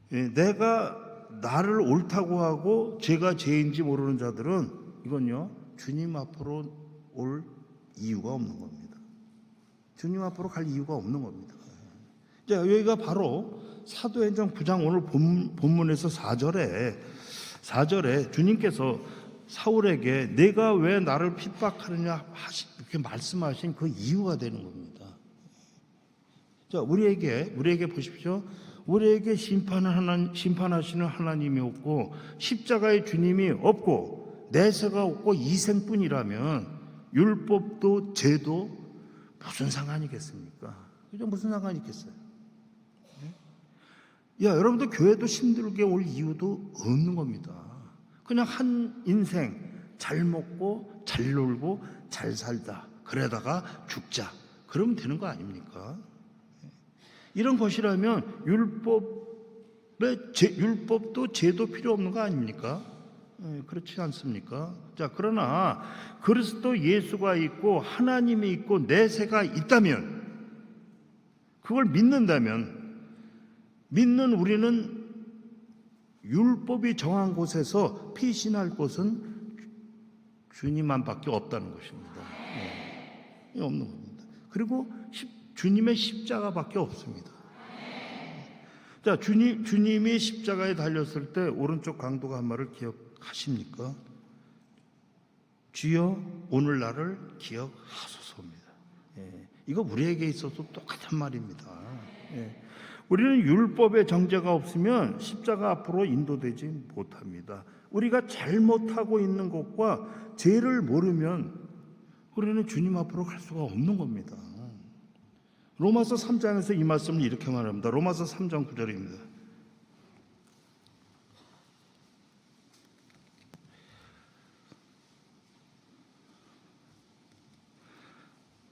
내가 나를 옳다고 하고 죄가 죄인지 모르는 자들은 이건요, 주님 앞으로 올 이유가 없는 겁니다. 주님 앞으로 갈 이유가 없는 겁니다. 자, 여기가 바로 사도행전 9장 오늘 본문에서 4절에 주님께서 사울에게 내가 왜 나를 핍박하느냐 이렇게 말씀하신 그 이유가 되는 겁니다. 자, 우리에게 보십시오. 우리에게 심판하시는 하나님이 없고 십자가의 주님이 없고 내세가 없고 이생뿐이라면 율법도 죄도 무슨 상관이겠습니까? 그죠? 무슨 상관이 있겠어요? 여러분들 교회도 힘들게 올 이유도 없는 겁니다. 그냥 한 인생 잘 먹고 잘 놀고 잘 살다 그러다가 죽자 그러면 되는 거 아닙니까? 이런 것이라면 율법도 죄도 필요 없는 거 아닙니까? 그렇지 않습니까? 자, 그러나 그리스도 예수가 있고 하나님이 있고 내세가 있다면 그걸 믿는 우리는 율법이 정한 곳에서 피신할 곳은 주님만밖에 없다는 것입니다. 없는 겁니다. 그리고 주님의 십자가밖에 없습니다. 자, 주님이 십자가에 달렸을 때 오른쪽 강도가 한 말을 기억하십니까? 주여 오늘 나를 기억하소서입니다. 이거 우리에게 있어서 똑같은 말입니다. 우리는 율법의 정죄가 없으면 십자가 앞으로 인도되지 못합니다. 우리가 잘못하고 있는 것과 죄를 모르면 우리는 주님 앞으로 갈 수가 없는 겁니다. 로마서 3장에서 이 말씀을 이렇게 말합니다. 로마서 3장 9절입니다.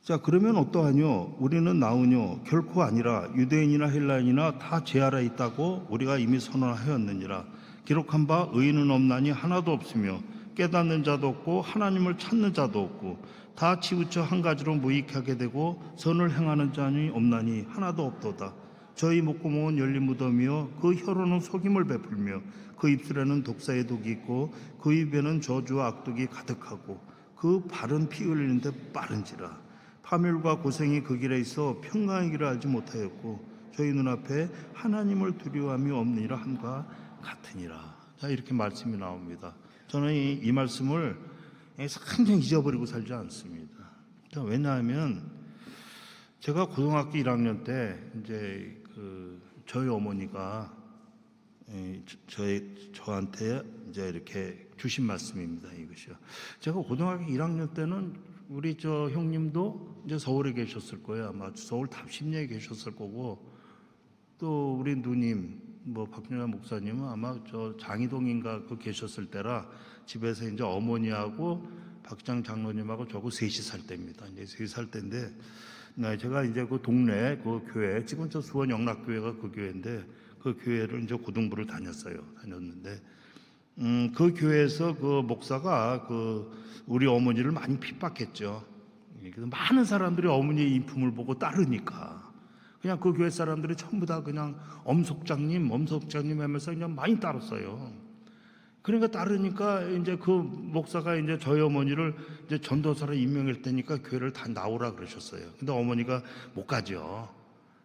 자, 그러면 어떠하뇨? 우리는 나으뇨? 결코 아니라 유대인이나 헬라인이나 다 죄 아래 있다고 우리가 이미 선언하였느니라. 기록한 바 의인은 없나니 하나도 없으며 깨닫는 자도 없고 하나님을 찾는 자도 없고 다 치우쳐 한 가지로 무익하게 되고 선을 행하는 자니 없나니 하나도 없도다. 저희 목구멍은 열린 무덤이요 그 혀로는 속임을 베풀며 그 입술에는 독사의 독이 있고 그 입에는 저주와 악독이 가득하고 그 발은 피 흘리는데 빠른지라. 파멸과 고생이 그 길에 있어 평강의 길을 알지 못하였고 저희 눈앞에 하나님을 두려워함이 없느니라 함과 같으니라. 자, 이렇게 말씀이 나옵니다. 저는 이 말씀을 상당히 잊어버리고 살지 않습니다. 왜냐하면 제가 고등학교 1학년 때 이제 저희 어머니가 저한테 이제 이렇게 주신 말씀입니다. 이것이요. 제가 고등학교 1학년 때는 우리 저 형님도 이제 서울에 계셨을 거예요. 아마 서울 답심리에 계셨을 거고 또 우리 누님 뭐 박준하 목사님은 아마 저 장이동인가 그 계셨을 때라 집에서 이제 어머니하고 박장 장로님하고 저하고 셋이 살 때입니다. 이제 셋이 살 때인데 제가 이제 그 동네 그 교회 지금 저 수원 영락교회가 그 교회인데 그 교회를 이제 고등부를 다녔는데 그 교회에서 그 목사가 우리 어머니를 많이 핍박했죠. 그래서 많은 사람들이 어머니의 인품을 보고 따르니까 그냥 그 교회 사람들이 전부 다 그냥 엄석장님 하면서 그냥 많이 따랐어요. 그러니까 따르니까 이제 그 목사가 이제 저희 어머니를 이제 전도사로 임명할 때니까 교회를 다 나오라 그러셨어요. 근데 어머니가 못 가죠.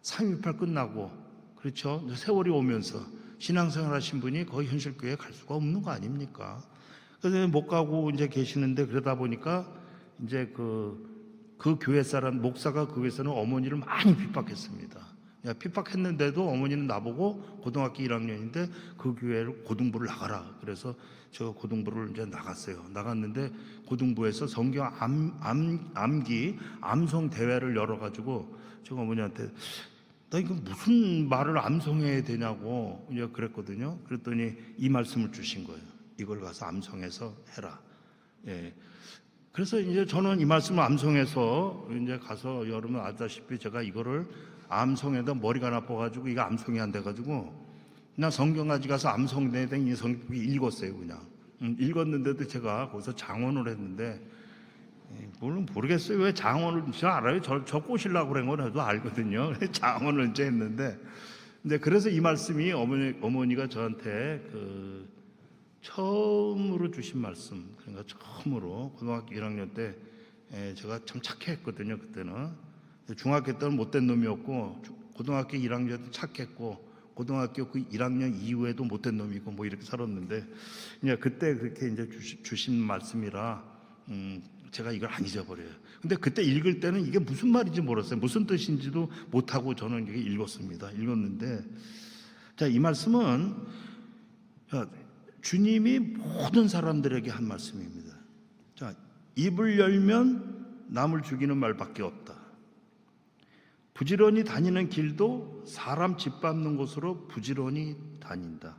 3.18 끝나고 그렇죠. 세월이 오면서 신앙생활 하신 분이 거의 현실교회에 갈 수가 없는 거 아닙니까? 그래서 못 가고 이제 계시는데 그러다 보니까 이제 그 교회 사람, 목사가 그 교회에서는 어머니를 많이 핍박했습니다. 핍박했는데도 어머니는 나보고 고등학교 1학년인데 그 교회를 고등부를 나가라. 그래서 제가 고등부를 이제 나갔어요. 나갔는데 고등부에서 성경 암송 대회를 열어가지고 제가 어머니한테 나 이거 무슨 말을 암송해야 되냐고 이제 그랬거든요. 그랬더니 이 말씀을 주신 거예요. 이걸 가서 암송해서 해라. 그래서 이제 저는 이 말씀을 암송해서 이제 가서 여러분 알다시피 제가 이거를 암송에다 머리가 나빠가지고 이거 암송이 안 돼가지고 그냥 성경 가지고 가서 암송된 이 성경 읽었어요. 그냥 읽었는데도 제가 거기서 장원을 했는데 물론 모르겠어요. 왜 장원을 저 알아요? 저 꼬시려고 그런 건 저도 알거든요. 장원을 이제 했는데 근데 그래서 이 말씀이 어머니가 저한테 처음으로 주신 말씀. 그러니까 처음으로 고등학교 1학년 때 제가 참 착했거든요. 그때는 중학교 때는 못된 놈이었고 고등학교 1학년 때 착했고 고등학교 그 1학년 이후에도 못된 놈이고 뭐 이렇게 살았는데 그냥 그때 그렇게 이제 주신 말씀이라 제가 이걸 안 잊어버려요. 근데 그때 읽을 때는 이게 무슨 말인지 몰랐어요. 무슨 뜻인지도 못하고 저는 이게 읽었는데 자, 이 말씀은 주님이 모든 사람들에게 한 말씀입니다. 자, 입을 열면 남을 죽이는 말밖에 없다. 부지런히 다니는 길도 사람 짓밟는 곳으로 부지런히 다닌다.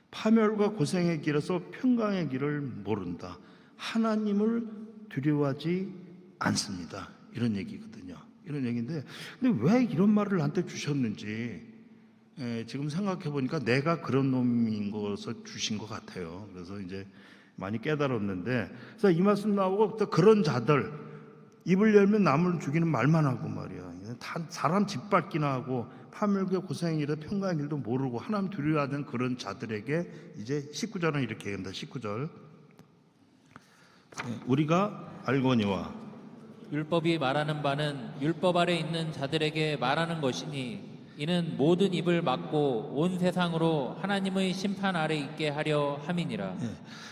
파멸과 고생의 길에서 평강의 길을 모른다. 하나님을 두려워하지 않습니다. 이런 얘기거든요. 이런 얘기인데 근데 왜 이런 말을 나한테 주셨는지 지금 생각해 보니까 내가 그런 놈인 것을 주신 것 같아요. 그래서 이제 많이 깨달았는데 그래서 이 말씀 나오고 또 그런 자들 입을 열면 남을 죽이는 말만 하고 말이야. 사람 짓밟기나 하고 파멸과 고생의 일에 평강의 길도 모르고 하나님 두려워하는 그런 자들에게 이제 19절은 이렇게 얘기합니다. 19절 우리가 알거니와 율법이 말하는 바는 율법 아래 있는 자들에게 말하는 것이니 이는 모든 입을 막고 온 세상으로 하나님의 심판 아래 있게 하려 함이니라.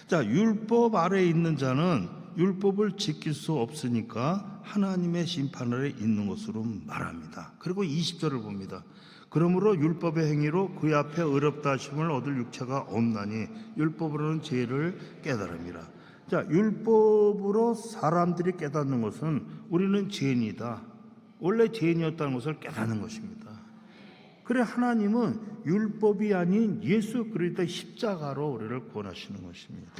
자, 율법 아래 있는 자는 율법을 지킬 수 없으니까 하나님의 심판 아래 있는 것으로 말합니다. 그리고 20절을 봅니다. 그러므로 율법의 행위로 그의 앞에 의롭다 하심을 얻을 육체가 없나니 율법으로는 죄를 깨달음이라. 자, 율법으로 사람들이 깨닫는 것은 우리는 죄인이다, 원래 죄인이었다는 것을 깨닫는 것입니다. 그래 하나님은 율법이 아닌 예수 그리스도의 십자가로 우리를 구원하시는 것입니다.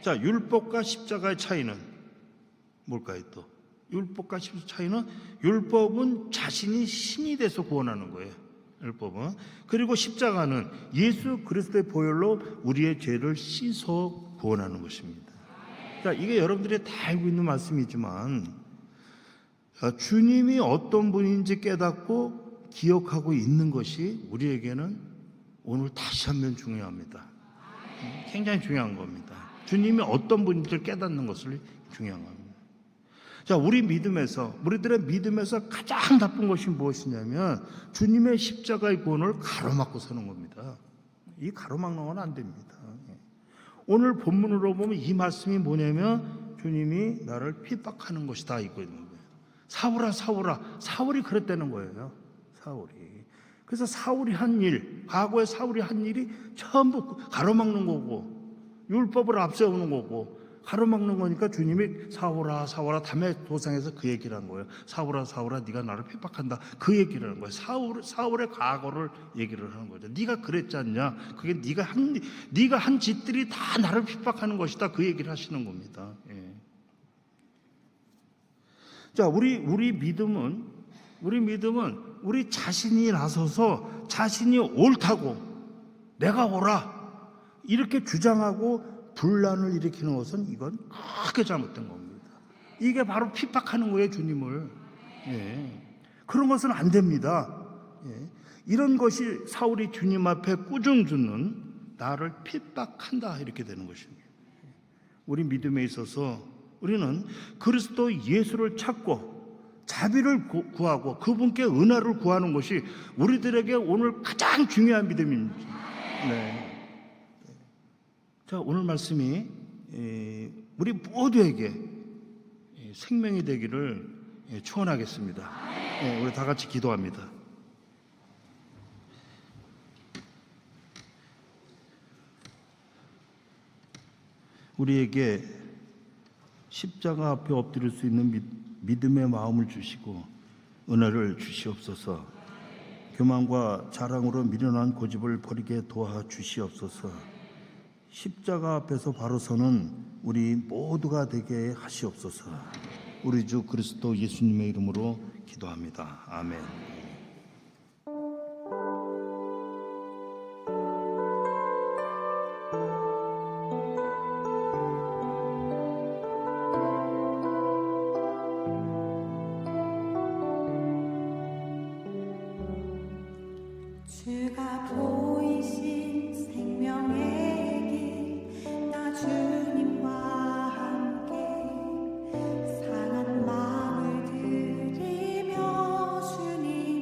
자, 율법과 십자가의 차이는 뭘까요? 또 율법과 십자가의 차이는, 율법은 자신이 신이 돼서 구원하는 거예요. 율법은. 그리고 십자가는 예수 그리스도의 보혈로 우리의 죄를 씻어 구원하는 것입니다. 자, 이게 여러분들이 다 알고 있는 말씀이지만 주님이 어떤 분인지 깨닫고 기억하고 있는 것이 우리에게는 오늘 다시 한번 중요합니다. 굉장히 중요한 겁니다. 주님이 어떤 분인지를 깨닫는 것을 중요한 겁니다. 자, 우리들의 믿음에서 가장 나쁜 것이 무엇이냐면 주님의 십자가의 구원을 가로막고 서는 겁니다. 이 가로막는 건 안 됩니다. 오늘 본문으로 보면 이 말씀이 뭐냐면 주님이 나를 핍박하는 것이다, 이거 있는 거예요. 사울아 사울아, 사울이 그랬다는 거예요. 사울이. 그래서 사울이 한 일, 과거에 사울이 한 일이 전부 가로막는 거고 율법을 앞세우는 거고 가로막는 거니까 주님이 사울아 사울아, 담의 도상에서 그 얘기를 한 거예요. 사울아 사울아, 네가 나를 핍박한다, 그 얘기를 하는 거예요. 사울의 과거를 얘기를 하는 거죠. 네가 그랬지 않냐, 그게 네가 한 짓들이 다 나를 핍박하는 것이다, 그 얘기를 하시는 겁니다. 예. 자, 우리 믿음은 우리 자신이 나서서 자신이 옳다고, 내가 옳아 이렇게 주장하고 분란을 일으키는 것은 이건 크게 잘못된 겁니다. 이게 바로 핍박하는 거예요, 주님을. 예. 그런 것은 안 됩니다. 예. 이런 것이 사울이 주님 앞에 꾸중 주는 나를 핍박한다, 이렇게 되는 것입니다. 우리 믿음에 있어서 우리는 그리스도 예수를 찾고 자비를 구하고 그분께 은혜를 구하는 것이 우리들에게 오늘 가장 중요한 믿음입니다. 네. 자, 오늘 말씀이 우리 모두에게 생명이 되기를 축원하겠습니다. 우리 다 같이 기도합니다. 우리에게 십자가 앞에 엎드릴 수 있는 믿음의 마음을 주시고 은혜를 주시옵소서. 교만과 자랑으로 미련한 고집을 버리게 도와 주시옵소서. 십자가 앞에서 바로 서는 우리 모두가 되게 하시옵소서. 우리 주 그리스도 예수님의 이름으로 기도합니다. 아멘. 주가 보이신 생명의 길, 나 주님과 함께 상한 마음을 들이며 주님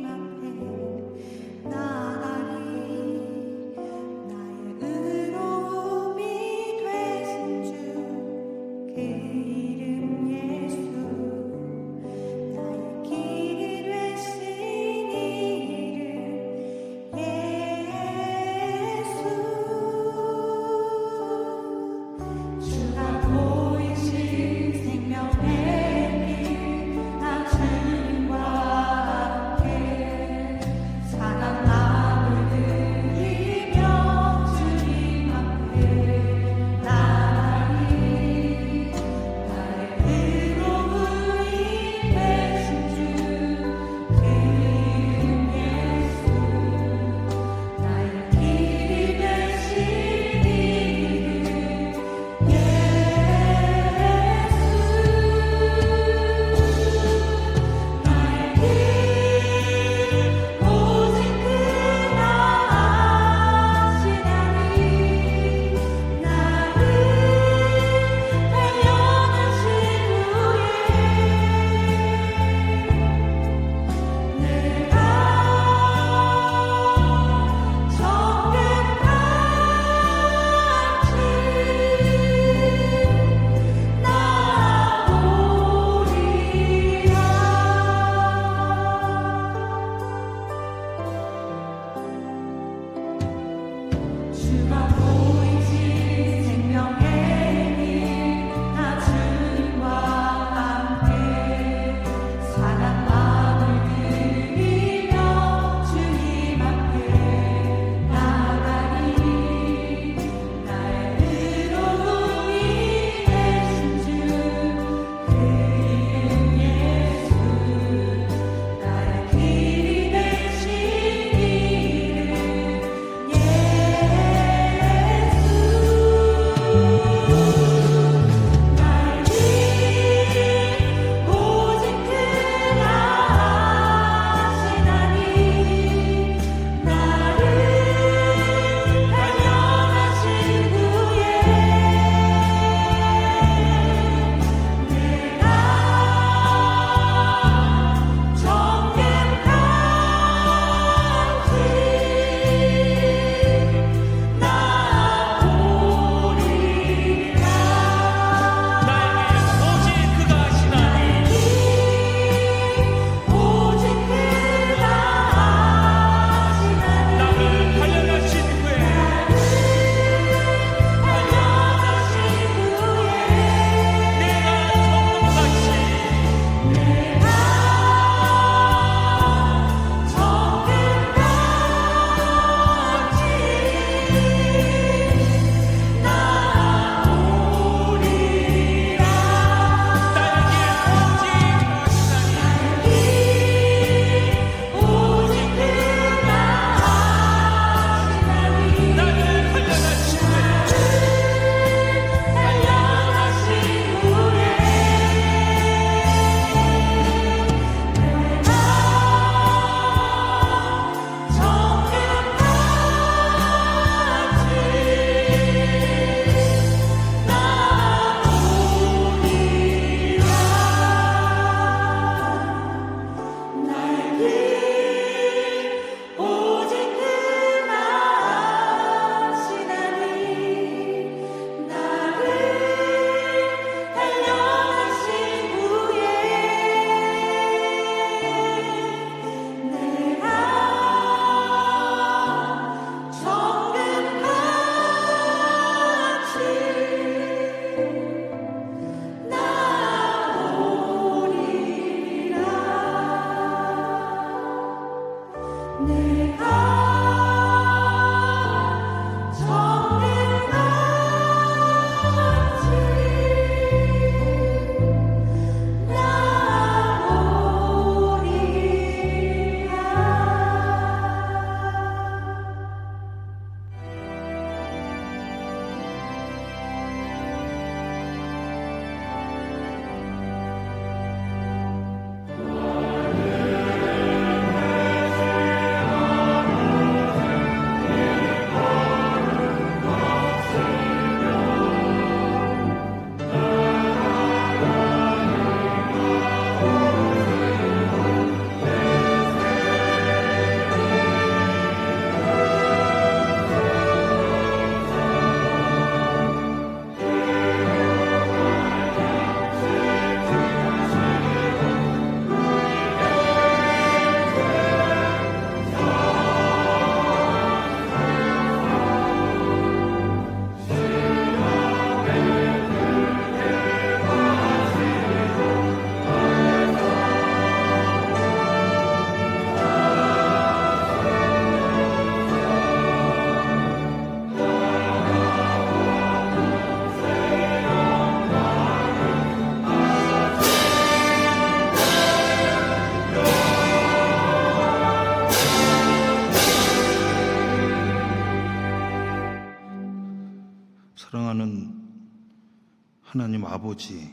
하나님 아버지,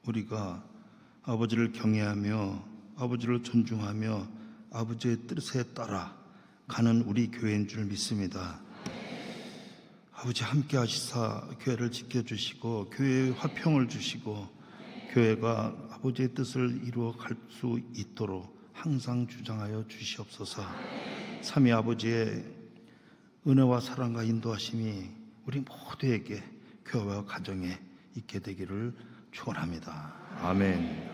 우리가 아버지를 경외하며 아버지를 존중하며 아버지의 뜻에 따라 가는 우리 교회인 줄 믿습니다. 아버지 함께 하시사 교회를 지켜주시고 교회의 화평을 주시고 교회가 아버지의 뜻을 이루어 갈 수 있도록 항상 주장하여 주시옵소서. 삼위 아버지의 은혜와 사랑과 인도하심이 우리 모두에게 교회와 가정에 있게 되기를 축원합니다. 아멘.